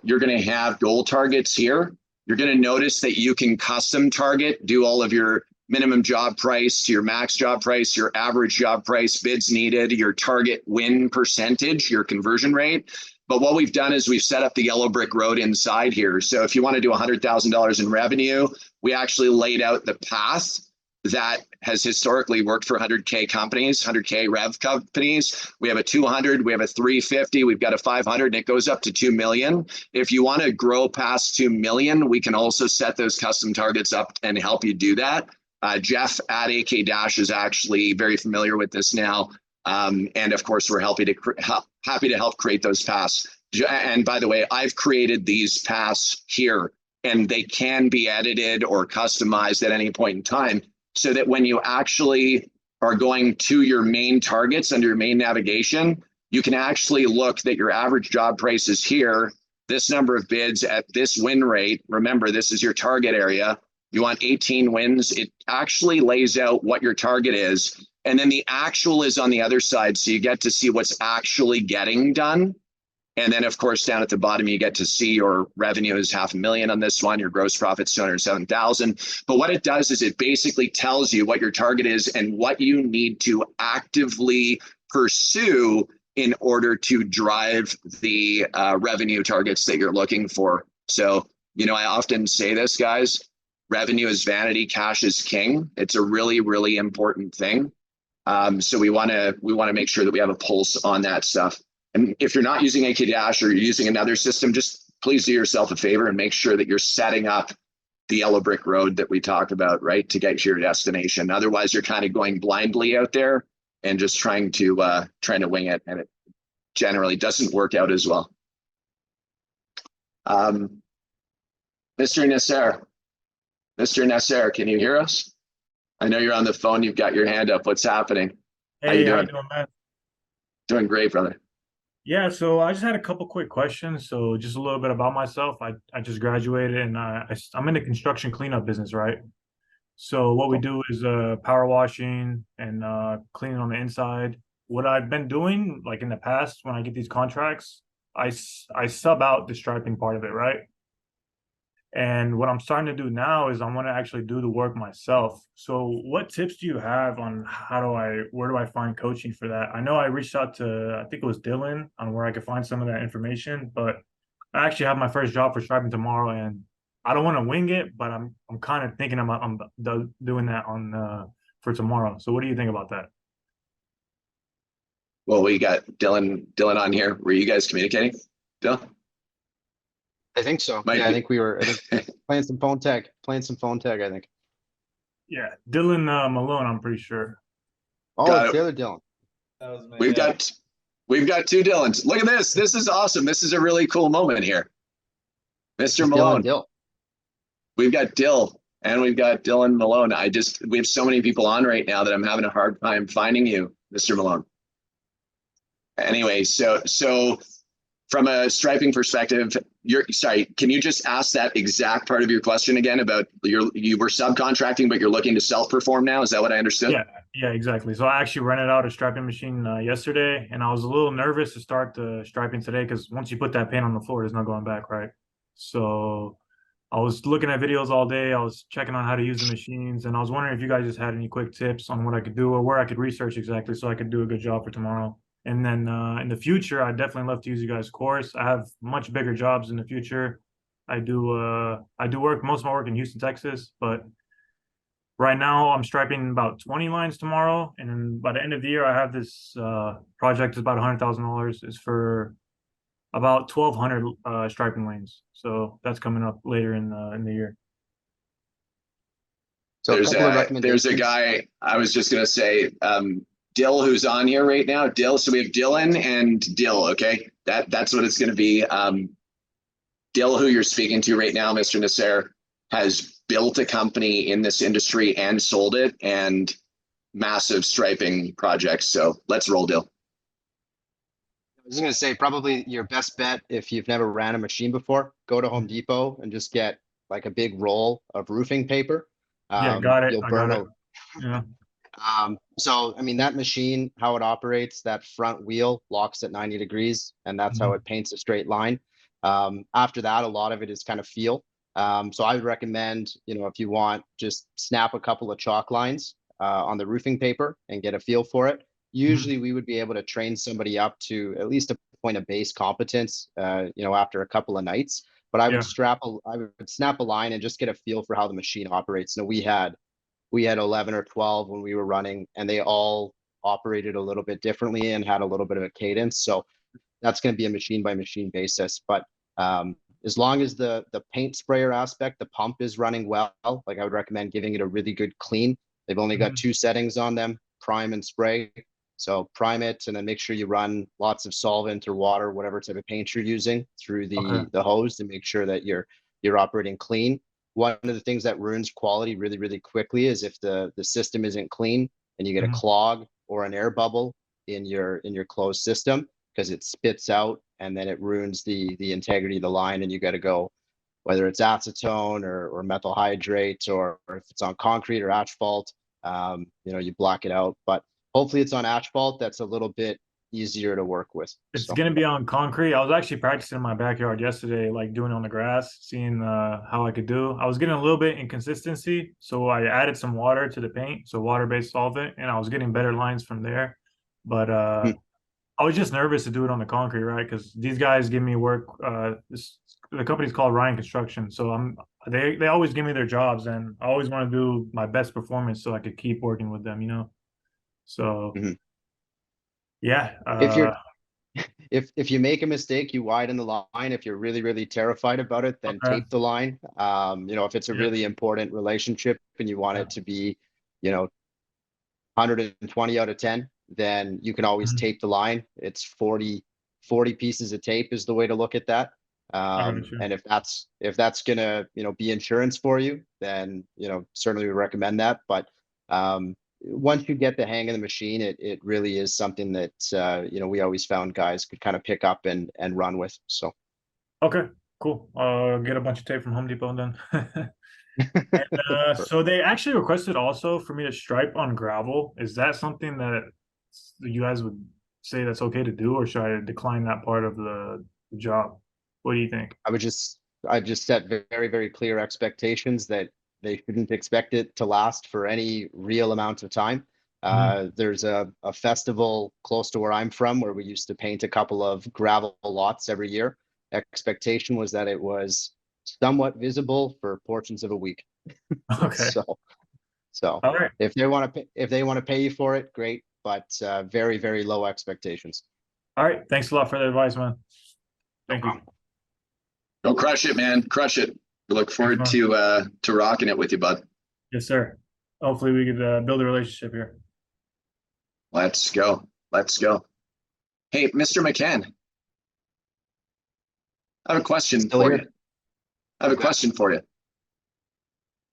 you're going to have goal targets here. You're going to notice that you can custom target, do all of your minimum job price, your max job price, your average job price, bids needed, your target win percentage, your conversion rate. But what we've done is we've set up the yellow brick road inside here. So if you want to do $100,000 in revenue, we actually laid out the path that has historically worked for 100K companies, 100K rev companies. We have a 200, we have a 350, we've got a 500, and it goes up to 2 million. If you want to grow past 2 million, we can also set those custom targets up and help you do that. Jeff at AK Dash is actually very familiar with this now. And of course, we're happy to help create those paths. And by the way, I've created these paths here, and they can be edited or customized at any point in time, so that when you actually are going to your main targets under your main navigation, you can actually look that your average job price is here, this number of bids at this win rate. Remember, this is your target area. You want 18 wins. It actually lays out what your target is. And then the actual is on the other side. So you get to see what's actually getting done. And then, of course, down at the bottom, you get to see your revenue is $500,000 on this one. Your gross profit's $207,000. But what it does is it basically tells you what your target is and what you need to actively pursue in order to drive the revenue targets that you're looking for. So, I often say this, guys, revenue is vanity, cash is king. It's a really, really important thing. So we want to make sure that we have a pulse on that stuff. And if you're not using AK Dash or you're using another system, just please do yourself a favor and make sure that you're setting up the yellow brick road that we talked about, right, to get to your destination. Otherwise, you're kind of going blindly out there and just trying to wing it, and it generally doesn't work out as well. Mr. Nasser, can you hear us? I know you're on the phone. You've got your hand up. What's happening? How you doing? Man? Doing great, brother. Yeah, so I just had a couple quick questions. So just a little bit about myself. I just graduated, and I'm in the construction cleanup business, right? So what we do is power washing and cleaning on the inside. what I've been doing, like in the past, when I get these contracts, I sub out the striping part of it, right? And what I'm starting to do now is I want to actually do the work myself. So what tips do you have on where do I find coaching for that? I know I reached out to, I think it was Dylan, on where I could find some of that information, but I actually have my first job for striping tomorrow, and I don't want to wing it, but I'm kind of thinking I'm doing that for tomorrow. So what do you think about that? Well, we got Dylan on here. Were you guys communicating? Dylan? I think so. Might Yeah, I be. think we were playing some phone tag, I think. Yeah, Dylan Malone, I'm pretty sure. Oh, Got it's it. the other Dylan. We've got two Dylans. Look at this. This is awesome. This is a really cool moment here. Mr. Malone. Dill. We've got Dill and we've got Dylan Malone. We have so many people on right now that I'm having a hard time finding you, Mr. Malone. Anyway, so from a striping perspective, can you just ask that exact part of your question again about you were subcontracting, but you're looking to self-perform now? Is that what I understood? Yeah, exactly. So I actually rented out a striping machine yesterday, and I was a little nervous to start the striping today because once you put that paint on the floor, there's no going back, right? So I was looking at videos all day. I was checking on how to use the machines, and I was wondering if you guys just had any quick tips on what I could do or where I could research exactly so I could do a good job for tomorrow. And then in the future, I'd definitely love to use you guys' course. I have much bigger jobs in the future. I do work, most of my work in Houston, Texas, but right now I'm striping about 20 lines tomorrow. And then by the end of the year, I have this project is about $100,000. It's for about 1,200 striping lanes. So that's coming up later in the year. So there's a guy, I was just going to say, Dill, who's on here right now. Dill. So we have Dylan and Dill. Okay. That's what it's going to be. Dill, who you're speaking to right now, Mr. Nasser, has built a company in this industry and sold it, and massive striping projects. So let's roll, Dill. I was going to say, probably your best bet, if you've never ran a machine before, go to Home Depot and just get like a big roll of roofing paper. Got it. You'll burn it. Yeah. So, I mean, that machine, how it operates, that front wheel locks at 90 degrees, and that's how it paints a straight line. After that, a lot of it is kind of feel. So I would recommend, if you want, just snap a couple of chalk lines on the roofing paper and get a feel for it. Usually we would be able to train somebody up to at least a point of base competence, after a couple of nights. But I would snap a line and just get a feel for how the machine operates. Now we had 11 or 12 when we were running, and they all operated a little bit differently and had a little bit of a cadence. So that's going to be a machine by machine basis. But as long as the paint sprayer aspect, the pump is running well, like I would recommend giving it a really good clean. They've only got two settings on them, prime and spray. So prime it, and then make sure you run lots of solvent or water, whatever type of paint you're using, through the hose to make sure that you're operating clean. One of the things that ruins quality really, really quickly is if the system isn't clean and you get a clog or an air bubble in your closed system, because it spits out and then it ruins the integrity of the line, and you got to go, whether it's acetone or methyl hydrate, or if it's on concrete or asphalt, you block it out. But hopefully it's on asphalt. That's a little bit easier to work with. It's going to be on concrete. I was actually practicing in my backyard yesterday, like doing it on the grass, seeing how I could do. I was getting a little bit inconsistency, so I added some water to the paint, so water-based solvent, and I was getting better lines from there. But I was just nervous to do it on the concrete, right? Because these guys give me work. The company's called Ryan Construction, so they always give me their jobs, and I always want to do my best performance so I could keep working with them, So yeah. If you make a mistake, you widen the line. If you're really, really terrified about it, then tape the line. If it's a really important relationship and you want it to be, 120 out of 10, then you can always tape the line. It's 40 pieces of tape is the way to look at that. And if that's gonna, be insurance for you, then, certainly we recommend that. But once you get the hang of the machine, it really is something that, we always found guys could kind of pick up and run with. So. Okay, cool. I'll get a bunch of tape from Home Depot then. And, so they actually requested also for me to stripe on gravel. Is that something that you guys would say that's okay to do, or should I decline that part of the job? What do you think? I just set very, very clear expectations that they shouldn't expect it to last for any real amount of time. There's a festival close to where I'm from where we used to paint a couple of gravel lots every year. Expectation was that it was somewhat visible for portions of a week. Okay. So All right. if they want to pay you for it, great, but very, very low expectations. All right. Thanks a lot for the advice, man. Thank you. Go crush it, man. Crush it. We look forward to rocking it with you, bud. Yes, sir. Hopefully we could build a relationship here. Let's go. Let's go. Hey, Mr. McCann. I have a question for you. I have a question for you.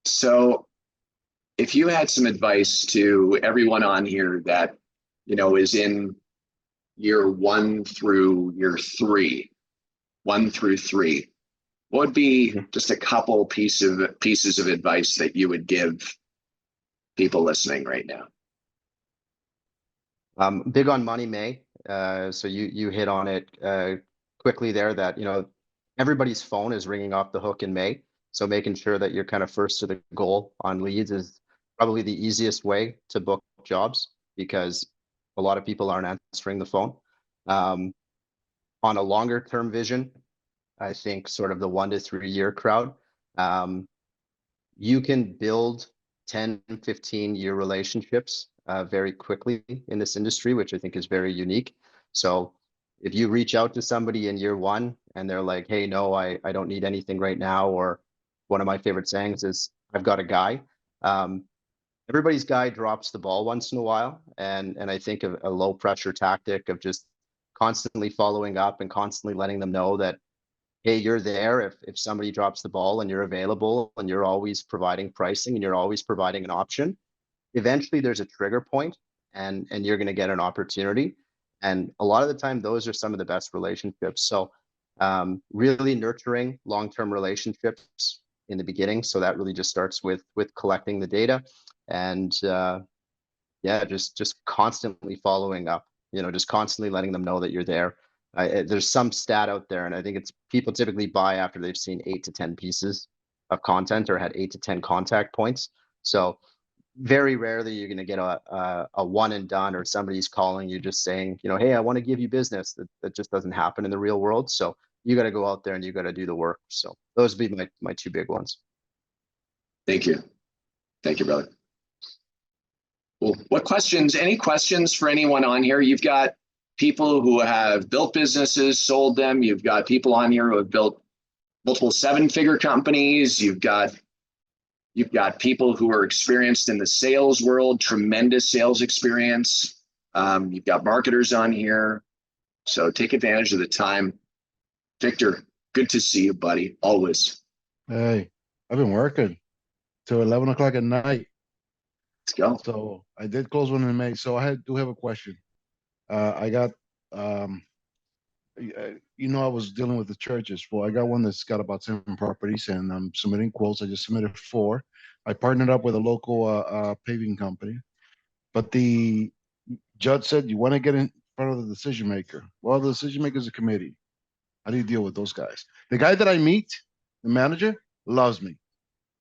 So if you had some advice to everyone on here that, you know, is in year 1 through year 3, 1 through 3, what would be just a couple pieces of advice that you would give people listening right now? Big on money, May. So you hit on it quickly there that, you know, everybody's phone is ringing off the hook in May. So making sure that you're kind of first to the goal on leads is probably the easiest way to book jobs because a lot of people aren't answering the phone. On a longer term vision, I think sort of the 1 to 3 year crowd, you can build 10, 15 year relationships very quickly in this industry, which I think is very unique. So if you reach out to somebody in year 1 and they're like, hey, no, I don't need anything right now, or one of my favorite sayings is, I've got a guy. Everybody's guy drops the ball once in a while. And I think of a low pressure tactic of just constantly following up and constantly letting them know that, hey, you're there if somebody drops the ball and you're available and you're always providing pricing and you're always providing an option. Eventually there's a trigger point and you're going to get an opportunity. And a lot of the time, those are some of the best relationships. So really nurturing long-term relationships in the beginning. So that really just starts with collecting the data and yeah, just constantly following up, you know, just constantly letting them know that you're there. There's some stat out there, and I think it's people typically buy after they've seen 8 to 10 pieces of content or had 8 to 10 contact points. So very rarely you're going to get a one and done, or somebody's calling you just saying, you know, hey, I want to give you business. That just doesn't happen in the real world. So you got to go out there and you got to do the work. So those would be my 2 big ones. Thank you. Thank you, brother. Well, any questions for anyone on here? You've got people who have built businesses, sold them. You've got people on here who have built multiple 7-figure companies. You've got people who are experienced in the sales world, tremendous sales experience. You've got marketers on here. So take advantage of the time. Victor, good to see you, buddy. Always. Hey, I've been working till 11 o'clock at night. Let's go. So I did close one in May. So I do have a question. I got, you know, I was dealing with the churches. Well, I got one that's got about 7 properties and I'm submitting quotes. I just submitted 4. I partnered up with a local paving company, but the judge said, you want to get in front of the decision maker. Well, the decision maker is a committee. How do you deal with those guys? The guy that I meet, the manager, loves me.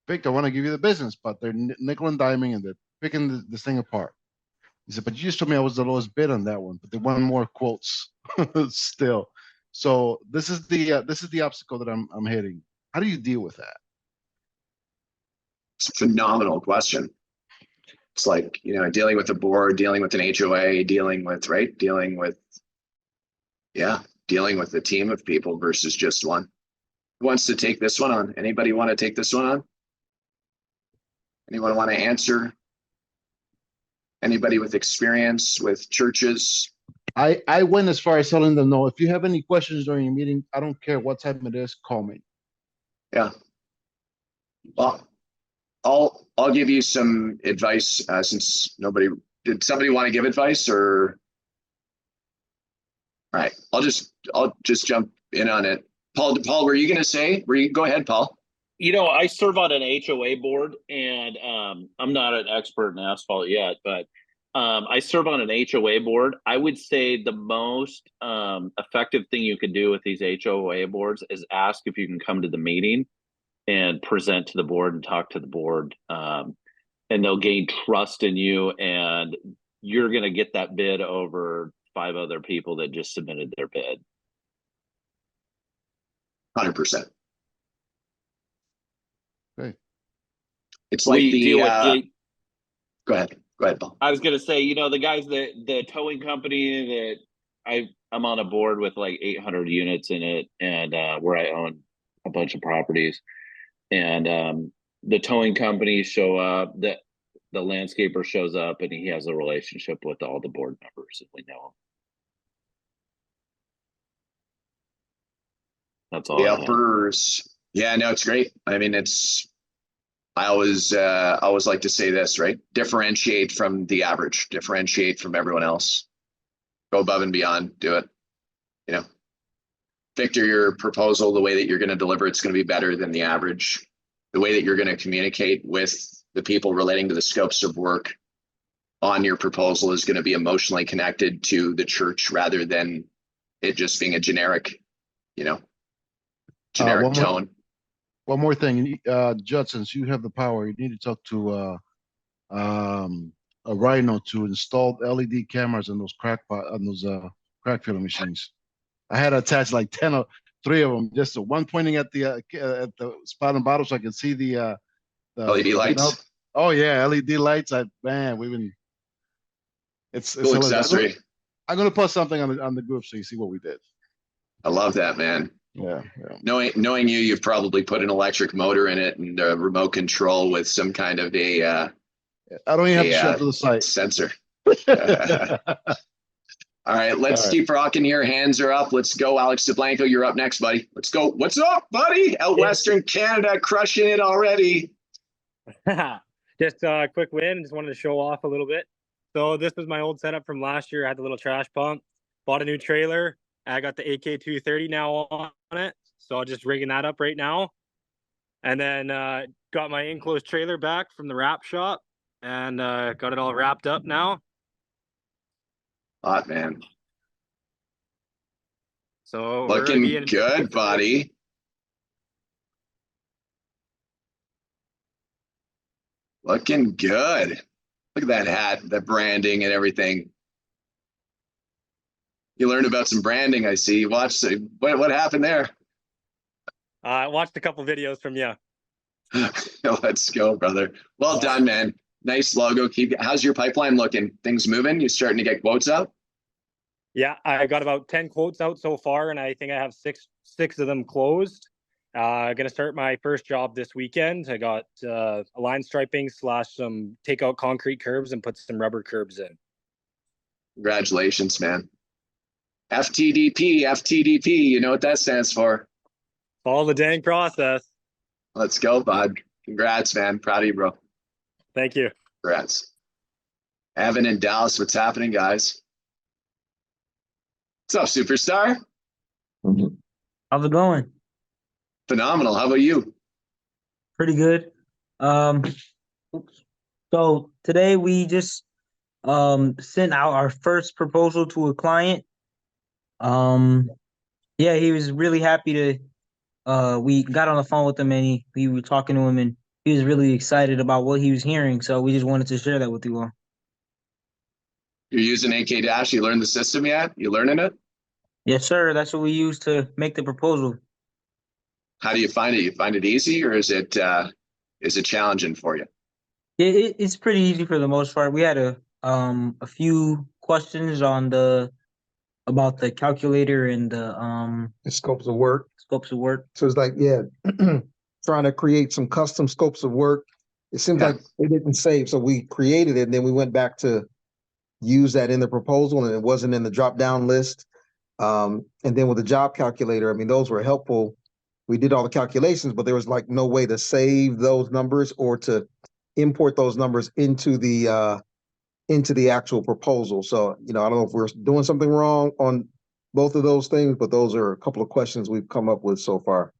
Victor, I want to give you the business, but they're nickel and diming and they're picking this thing apart. He said, but you just told me I was the lowest bid on that one, but they want more quotes still. So this is the obstacle that I'm hitting. How do you deal with that? It's a phenomenal question. It's like, you know, dealing with the board, dealing with an HOA, dealing with a team of people versus just one. Who wants to take this one on? Anybody want to take this one on? Anyone want to answer? Anybody with experience with churches? I went as far as telling them, no, if you have any questions during your meeting, I don't care what time it is, call me. Yeah. Well, I'll give you some advice since did somebody want to give advice or? All right, I'll just jump in on it. Paul, were you going to say? Go ahead, Paul. You know, I serve on an HOA board, and I'm not an expert in asphalt yet, but I serve on an HOA board. I would say the most effective thing you could do with these HOA boards is ask if you can come to the meeting and present to the board and talk to the board. And they'll gain trust in you, and you're going to get that bid over 5 other people that just submitted their bid. 100%. Okay. It's like We the, deal with go ahead, Paul. I was gonna say, the guys the towing company that I'm on a board with like 800 units in it, and where I own a bunch of properties, and the towing companies show up, the landscaper shows up, and he has a relationship with all the board members, if we know him. That's all. The uppers. Yeah, no, it's great. I mean, I always like to say this, right? Differentiate from the average, differentiate from everyone else. Go above and beyond, do it. Victor, your proposal, the way that you're going to deliver, it's going to be better than the average. The way that you're going to communicate with the people relating to the scopes of work on your proposal is going to be emotionally connected to the church rather than it just being a generic, tone. One more thing, Judd, since you have the power, you need to talk to a Rhino to install LED cameras on those crack filling machines. I had attached like 3 of them, just one pointing at the spot and bottom so I can see the LED lights. Oh yeah, LED lights. It's cool accessory. I'm gonna put something on the group so you see what we did. I love that, man. Yeah. Knowing you've probably put an electric motor in it and a remote control with some kind of a I don't even have to show up to the site. Sensor. All right, let's keep rocking here. Hands are up. Let's go. Alex DeBlanco, you're up next, buddy. Let's go. What's up, buddy? Out Western Canada, crushing it already. Just a quick win. Just wanted to show off a little bit. So this was my old setup from last year. I had the little trash pump. Bought a new trailer. I got the AK230 now on it. So just rigging that up right now. And then got my enclosed trailer back from the wrap shop and got it all wrapped up now. Hot, man. So looking good, buddy. Looking good. Look at that hat, the branding and everything. You learned about some branding, I see. You watched what happened there? I watched a couple videos from you. Let's go, brother. Well done, man. Nice logo. How's your pipeline looking? Things moving? You starting to get quotes out? Yeah, I got about 10 quotes out so far, and I think I have six of them closed. Gonna start my first job this weekend. I got a line striping / some takeout concrete curbs and put some rubber curbs in. Congratulations, man. FTDP, you know what that stands for. Follow the dang process. Let's go, bud. Congrats, man. Proud of you, bro. Thank you. Congrats. Evan in Dallas, what's happening, guys? What's up, superstar? How's it going? Phenomenal. How about you? Pretty good. So today we just sent out our first proposal to a client. Yeah, he was really happy to we got on the phone with him and we were talking to him and he was really excited about what he was hearing. So we just wanted to share that with you all. You're using AK Dash. You learned the system yet? You learning it? Yes, sir. That's what we use to make the proposal. How do you find it? You find it easy, or is it challenging for you? It's pretty easy for the most part. We had a few questions on about the calculator and the scopes of work. Scopes of work. So it's like, yeah, trying to create some custom scopes of work. It seems like it didn't save, so we created it, and then we went back to use that in the proposal, and it wasn't in the drop-down list. And then with the job calculator, I mean, those were helpful. We did all the calculations, but there was like no way to save those numbers or to import those numbers into the actual proposal. So, I don't know if we're doing something wrong on both of those things, but those are a couple of questions we've come up with so far.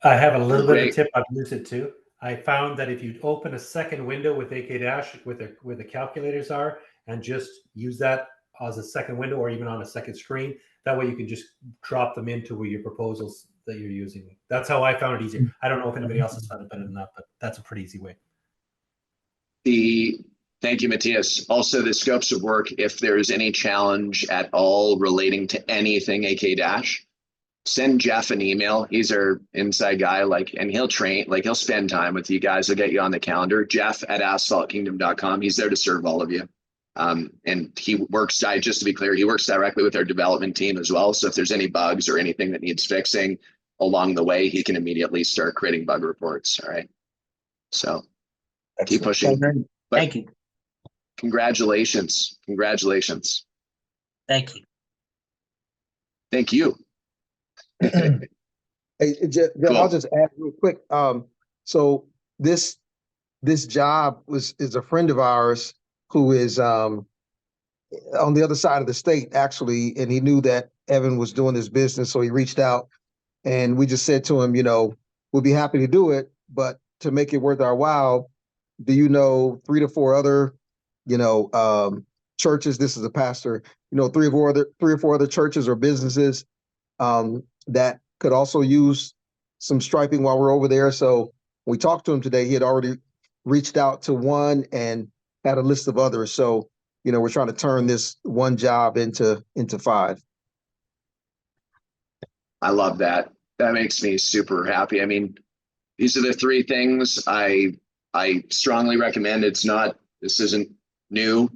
I have a little bit of a tip. I've used it too. I found that if you open a second window with AK Dash where the calculators are and just use that as a second window or even on a second screen, that way you can just drop them into your proposals that you're using. That's how I found it easier. I don't know if anybody else has found it better than that, but that's a pretty easy way. Thank you, Matthias. Also, the scopes of work, if there's any challenge at all relating to anything AK Dash, send Jeff an email. He's our inside guy, and he'll he'll spend time with you guys. He'll get you on the calendar. Jeff at asphaltkingdom.com. He's there to serve all of you. And he works, just to be clear, he works directly with our development team as well. So if there's any bugs or anything that needs fixing along the way, he can immediately start creating bug reports. All right. So keep pushing. Thank you. Congratulations. Congratulations. Thank you. Thank you. Hey, Jeff, Cool. I'll just add real quick. So this job is a friend of ours who is on the other side of the state, actually, and he knew that Evan was doing this business, so he reached out, and we just said to him, we'll be happy to do it, but to make it worth our while, do you know 3 to 4 other, churches? This is a pastor, 3 or 4 other churches or businesses that could also use some striping while we're over there. So we talked to him today. He had already reached out to one and had a list of others. So, we're trying to turn this one job into 5. I love that. That makes me super happy. I mean, these are the 3 things I strongly recommend. This isn't new,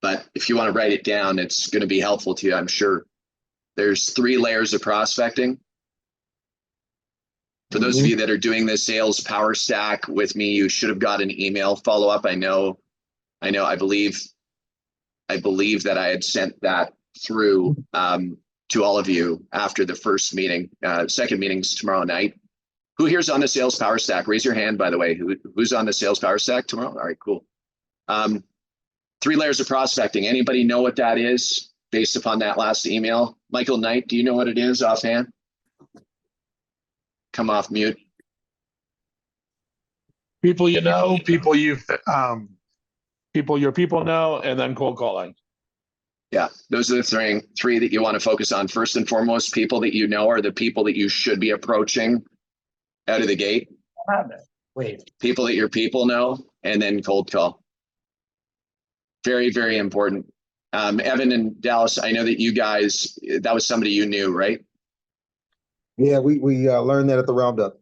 but if you want to write it down, it's going to be helpful to you, I'm sure. There's 3 layers of prospecting. For those of you that are doing the sales power stack with me, you should have got an email follow up. I believe that I had sent that through to all of you after the first meeting. Second meeting's tomorrow night. Who here's on the sales power stack? Raise your hand, by the way. Who's on the sales power stack tomorrow? All right, cool. 3 layers of prospecting. Anybody know what that is based upon that last email? Michael Knight, do you know what it is offhand? Come off mute. People you know, people your people know, and then cold calling. Yeah, those are the 3 that you want to focus on. First and foremost, people that you know are the people that you should be approaching out of the gate. Wait. People that your people know, and then cold call. Very, very important. Evan and Dallas, I know that you guys, that was somebody you knew, right? Yeah, we learned that at the roundup.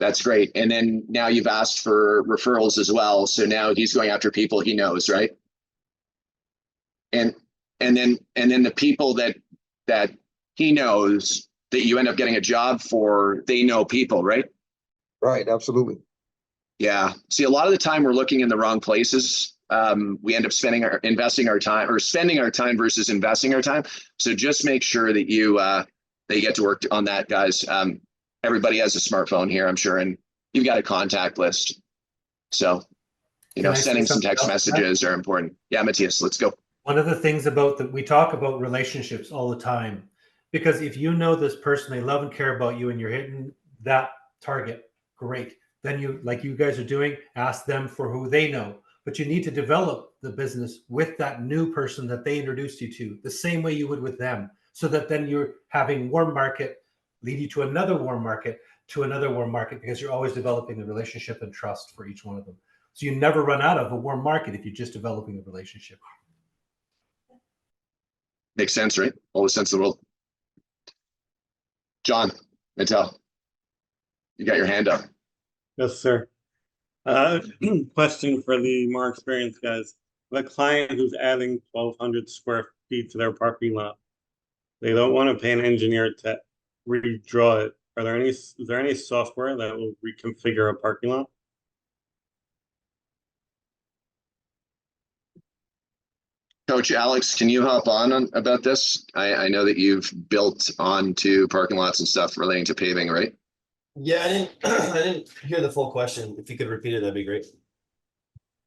That's great. And then now you've asked for referrals as well. So now he's going after people he knows, right? And then the people that he knows that you end up getting a job for, they know people, right? Right, absolutely. Yeah. See, a lot of the time we're looking in the wrong places. We end up spending our time versus investing our time. So just make sure that they get to work on that, guys. Everybody has a smartphone here, I'm sure, and you've got a contact list. So, sending some text messages are important. Yeah, Matthias, let's go. One of the things we talk about relationships all the time, because if you know this person, they love and care about you, and you're hitting that target, great. Then you, like you guys are doing, ask them for who they know. But you need to develop the business with that new person that they introduced you to, the same way you would with them, so that then you're having warm market lead you to another warm market, because you're always developing the relationship and trust for each one of them. So you never run out of a warm market if you're just developing a relationship. Makes sense, right? All the sense in the world. John, Mattel, you got your hand up. Yes, sir. Question for the more experienced guys. The client who's adding 1,200 square feet to their parking lot, they don't want to pay an engineer to redraw it. Is there any software that will reconfigure a parking lot? Coach Alex, can you hop on about this? I know that you've built onto parking lots and stuff relating to paving, right? Yeah, I didn't hear the full question. If you could repeat it, that'd be great.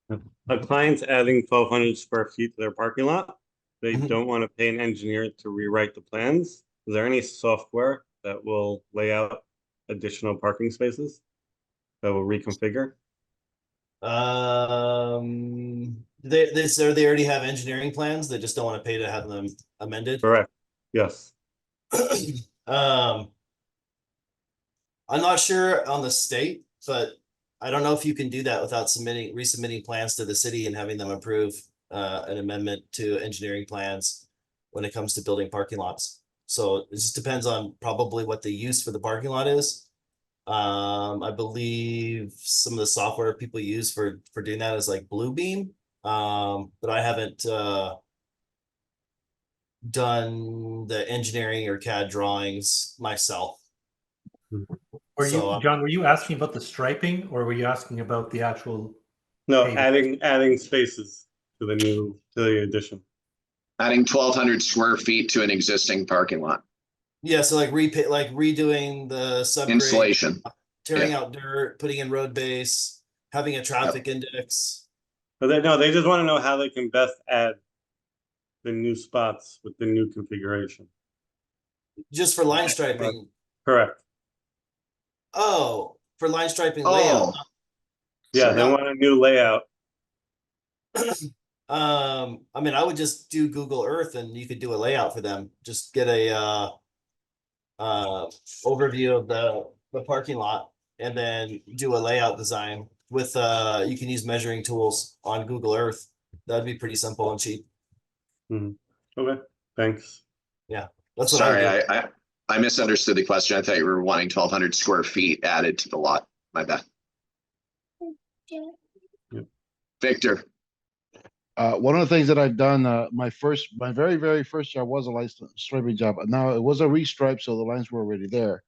A client's adding 1,200 square feet to their parking lot. They don't want to pay an engineer to rewrite the plans. Is there any software that will lay out additional parking spaces? that will reconfigure? They already have engineering plans. They just don't want to pay to have them amended. Correct. Yes. I'm not sure on the state, but I don't know if you can do that without resubmitting plans to the city and having them approve an amendment to engineering plans when it comes to building parking lots. So it just depends on probably what the use for the parking lot is. I believe some of the software people use for doing that is like Bluebeam. But I haven't done the engineering or CAD drawings myself. John, were you asking about the striping or were you asking about the actual? No, paving? adding spaces to the addition. Adding 1,200 square feet to an existing parking lot. Yeah, so like redoing the subgrade, Installation. tearing out dirt, putting in road base, having a traffic index. But they just want to know how they can best add the new spots with the new configuration. Just for line striping. Correct. Oh, for line striping layout. Yeah, they want a new layout. I mean, I would just do Google Earth and you could do a layout for them. Just get a overview of the parking lot and then do a layout design with you can use measuring tools on Google Earth. That'd be pretty simple and cheap. Okay, thanks. Yeah, that's what Sorry, I would do. I misunderstood the question. I thought you were wanting 1,200 square feet added to the lot. My bad. Victor. One of the things that I've done, my very, very first job was a licensed striping job. Now it was a restripe, so the lines were already there.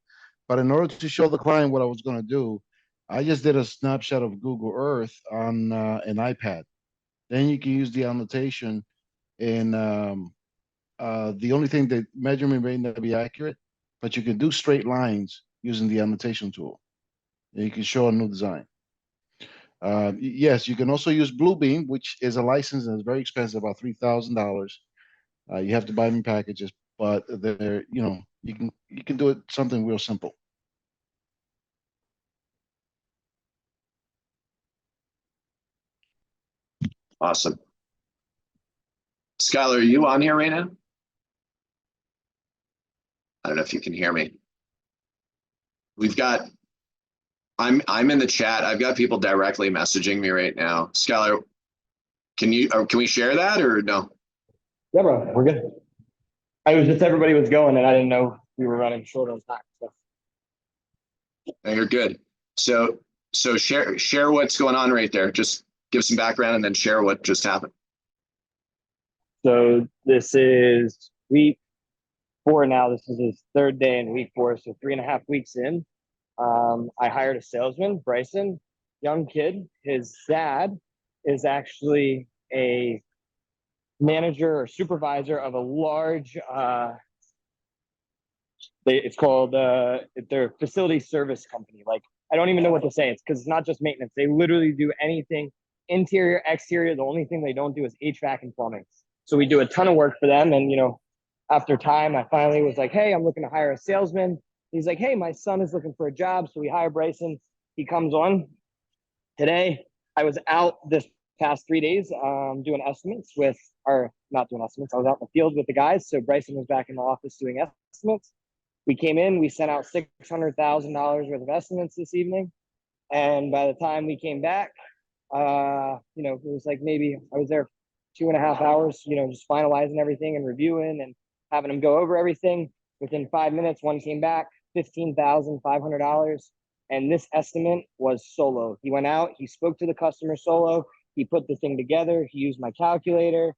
But in order to show the client what I was going to do, I just did a snapshot of Google Earth on an iPad. Then you can use the annotation, and the only thing, the measurement may not be accurate, but you can do straight lines using the annotation tool. And you can show a new design. Yes, you can also use Bluebeam, which is a license and is very expensive, about $3,000. You have to buy them in packages, but they're, you can do it something real simple. Awesome. Skylar, are you on here right now? I don't know if you can hear me. We've got, I'm in the chat. I've got people directly messaging me right now. Skylar, can we share that or no? Yeah, bro, we're good. I was just, everybody was going and I didn't know we were running short on time. So. No, you're good. So share what's going on right there. Just give some background and then share what just happened. So this is week 4 now. This is his 3rd day in week 4. So 3.5 weeks in. I hired a salesman, Bryson, young kid. His dad is actually a manager or supervisor of a large, it's called, their facility service company. Like, I don't even know what to say. It's because it's not just maintenance. They literally do anything, interior, exterior. The only thing they don't do is HVAC and plumbing. So we do a ton of work for them. And, after time, I finally was like, hey, I'm looking to hire a salesman. He's like, hey, my son is looking for a job. So we hire Bryson. He comes on today. I was out this past 3 days doing estimates not doing estimates. I was out in the field with the guys. So Bryson was back in the office doing estimates. We came in, we sent out $600,000 worth of estimates this evening. And by the time we came back, it was like maybe I was there 2.5 hours, just finalizing everything and reviewing and having them go over everything. Within 5 minutes, one came back, $15,500. And this estimate was solo. He went out, he spoke to the customer solo, he put the thing together, he used my calculator,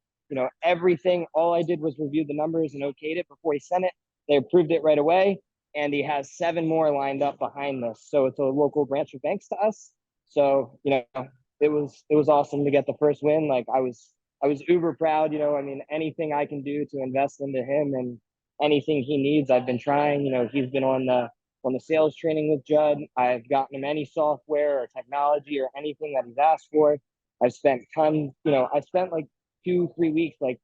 everything. All I did was review the numbers and okayed it before he sent it. They approved it right away. And he has 7 more lined up behind this. So it's a local branch of banks to us. So, it was awesome to get the first win. Like I was uber proud, anything I can do to invest into him and anything he needs, I've been trying. He's been on the sales training with Judd. I've gotten him any software or technology or anything that he's asked for. I've spent tons, I spent like 2-3 weeks, like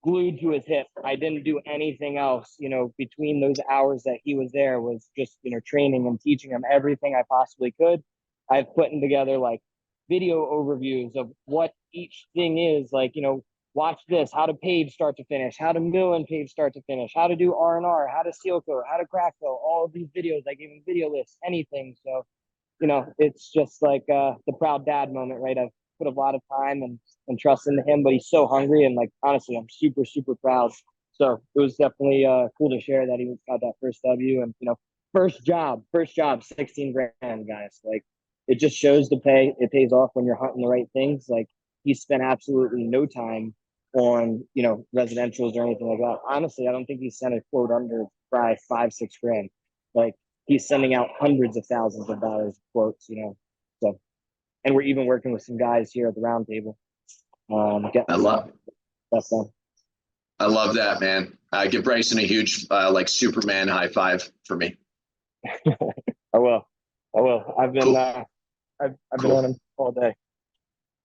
glued to his hip. I didn't do anything else, between those hours that he was there was just, training and teaching him everything I possibly could. I've putting together like video overviews of what each thing is, like, watch this, how to pave start to finish, how to mill and pave start to finish, how to do R&R, how to seal coat, how to crack fill, all of these videos. I gave him video lists, anything. So, it's just like the proud dad moment, right? I've put a lot of time and trust into him, but he's so hungry, and like, honestly, I'm super, super proud. So it was definitely cool to share that he got that first W, and first job, 16 grand, guys. Like, it just shows it pays off when you're hunting the right things. Like, he spent absolutely no time on residentials or anything like that. Honestly, I don't think he sent a quote under probably 5-6 grand. Like, he's sending out hundreds of thousands of dollars of quotes, so, and we're even working with some guys here at the round table. I love that's done. I love that, man. Give Bryson a huge like Superman high five for me. I will. I've been Cool. I've Cool. been on him all day.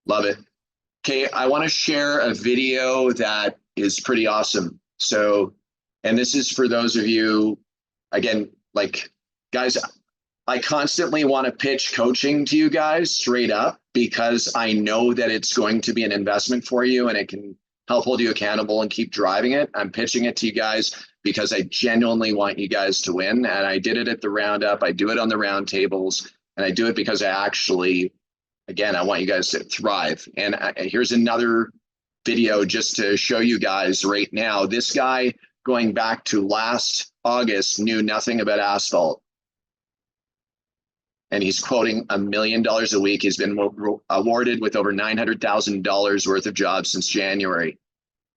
Love it. Okay, I want to share a video that is pretty awesome. So, and this is for those of you, again, like, guys, I constantly want to pitch coaching to you guys straight up, because I know that it's going to be an investment for you and it can help hold you accountable and keep driving it. I'm pitching it to you guys because I genuinely want you guys to win. And I did it at the roundup. I do it on the round tables, and I do it because I actually, again, I want you guys to thrive. And here's another video just to show you guys right now. This guy, going back to last August, knew nothing about asphalt. And he's quoting $1 million a week. He's been awarded with over $900,000 worth of jobs since January.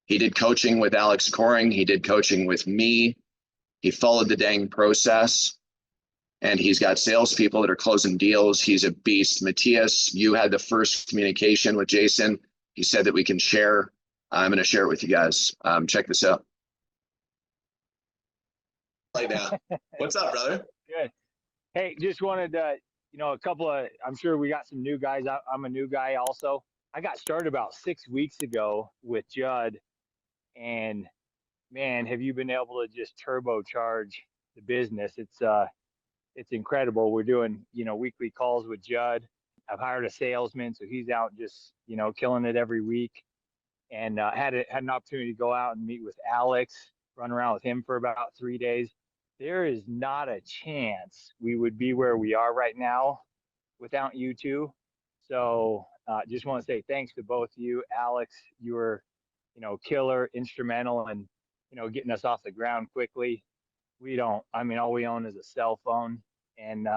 He did coaching with Alex Coring. He did coaching with me. He followed the dang process. And he's got salespeople that are closing deals. He's a beast. Matthias, you had the first communication with Jason. He said that we can share. I'm going to share it with you guys. Check this out. Right now. What's up, brother? Good. Hey, just wanted to, a couple of, I'm sure we got some new guys. I'm a new guy also. I got started about 6 weeks ago with Judd, and man, have you been able to just turbocharge the business? It's incredible. We're doing, weekly calls with Judd. I've hired a salesman, so he's out just, killing it every week. And had an opportunity to go out and meet with Alex, run around with him for about 3 days. There is not a chance we would be where we are right now without you two. So just want to say thanks to both of you. Alex, you were, killer, instrumental in, getting us off the ground quickly. All we own is a cell phone, and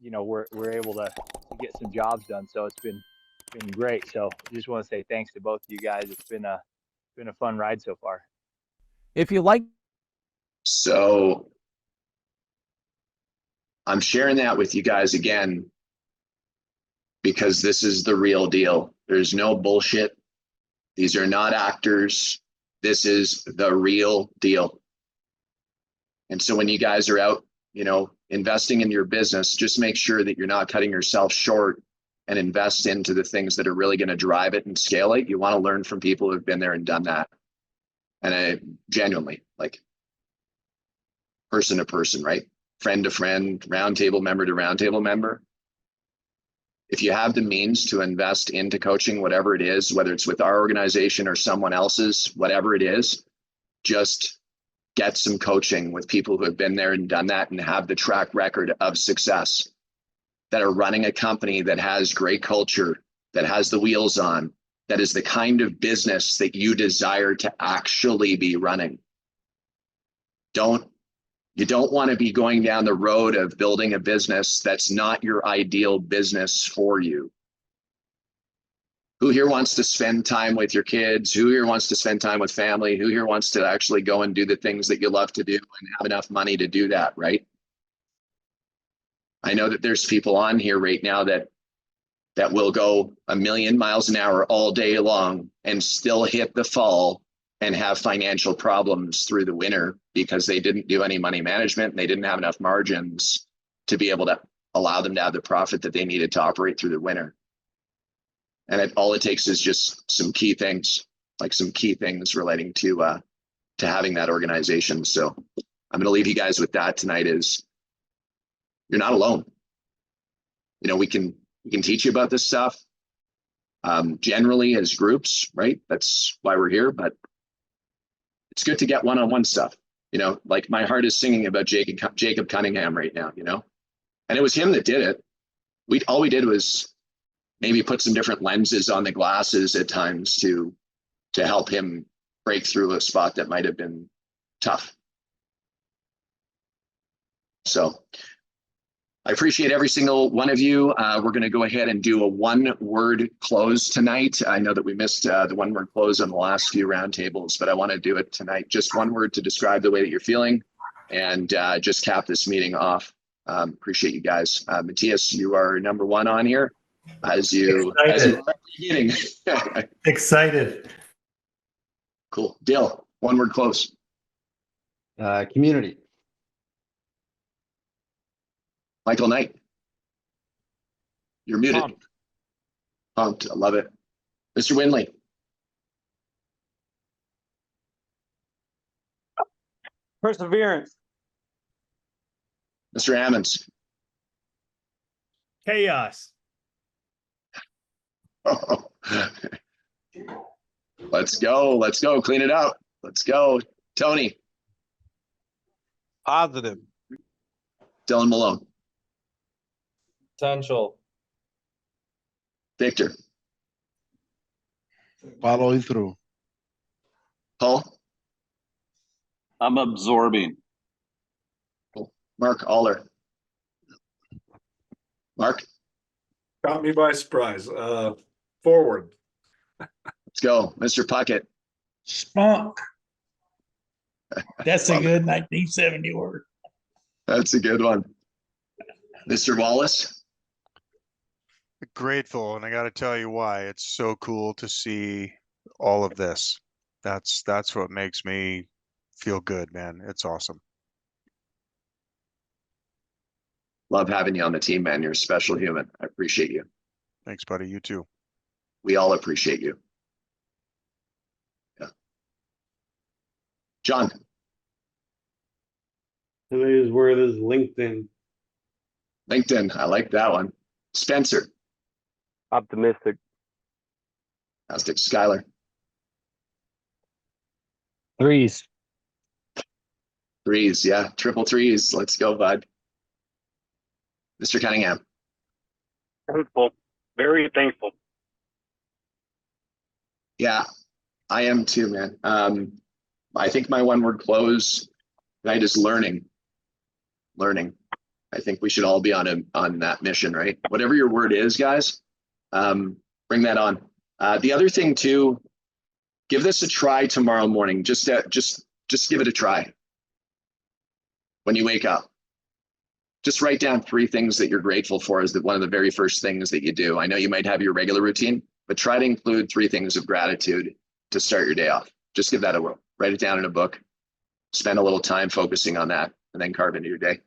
we're able to get some jobs done. So it's been great. So just want to say thanks to both of you guys. It's been a fun ride so far. If you like. So I'm sharing that with you guys again, because this is the real deal. There's no bullshit. These are not actors. This is the real deal. And so when you guys are out, investing in your business, just make sure that you're not cutting yourself short, and invest into the things that are really going to drive it and scale it. You want to learn from people who've been there and done that. And I genuinely, like, person to person, right? Friend to friend, roundtable member to roundtable member. If you have the means to invest into coaching, whatever it is, whether it's with our organization or someone else's, whatever it is, just get some coaching with people who have been there and done that and have the track record of success, that are running a company that has great culture, that has the wheels on, that is the kind of business that you desire to actually be running. You don't want to be going down the road of building a business that's not your ideal business for you. Who here wants to spend time with your kids? Who here wants to spend time with family? Who here wants to actually go and do the things that you love to do and have enough money to do that, right? I know that there's people on here right now that will go 1,000,000 miles an hour all day long and still hit the fall and have financial problems through the winter because they didn't do any money management and they didn't have enough margins to be able to allow them to have the profit that they needed to operate through the winter. And all it takes is just some key things, relating to having that organization. So I'm going to leave you guys with that tonight is, you're not alone. You know, we can teach you about this stuff. Generally as groups, right? That's why we're here, but it's good to get one-on-one stuff. You know, like my heart is singing about Jacob Cunningham right now, you know, and it was him that did it. All we did was maybe put some different lenses on the glasses at times to help him break through a spot that might have been tough. So I appreciate every single one of you. We're going to go ahead and do a one-word close tonight. I know that we missed the one-word close on the last few roundtables, but I want to do it tonight. Just one word to describe the way that you're feeling and just cap this meeting off. Appreciate you guys. Matthias, you are number one on here as you were at the beginning. Excited. Cool. Dale, one word close. Community. Michael Knight. You're muted. Pumped. Pumped. I love it. Mr. Winley. Perseverance. Mr. Ammons. Chaos. Let's go. Let's go. Clean it out. Let's go. Tony. Positive. Dylan Malone. Potential. Victor. Following through. Paul. I'm absorbing. Cool. Mark Aller. Mark. Caught me by surprise. Forward. Let's go. Mr. Puckett. Spunk. That's a Love good 1970 word. That's a good one. Mr. Wallace. Grateful, and I got to tell you why. It's so cool to see all of this. That's what makes me feel good, man. It's awesome. Love having you on the team, man. You're a special human. I appreciate you. Thanks, buddy. You too. We all appreciate you. Yeah. John. Today's word is LinkedIn. LinkedIn. I like that one. Spencer. Optimistic. Fantastic. Skylar. Threes. Threes. Yeah. Triple threes. Let's go, bud. Mr. Cunningham. Thankful. Very thankful. Yeah, I am too, man. I think my one word close tonight is learning. Learning. I think we should all be on that mission, right? Whatever your word is, guys, bring that on. The other thing too, give this a try tomorrow morning. Just give it a try. When you wake up, just write down 3 things that you're grateful for as one of the very first things that you do. I know you might have your regular routine, but try to include 3 things of gratitude to start your day off. Just give that a whirl. Write it down in a book. Spend a little time focusing on that and then carve into your day.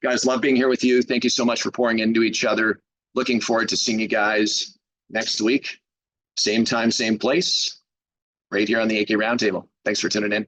Guys, love being here with you. Thank you so much for pouring into each other. Looking forward to seeing you guys next week. Same time, same place, right here on the AK Roundtable. Thanks for tuning in.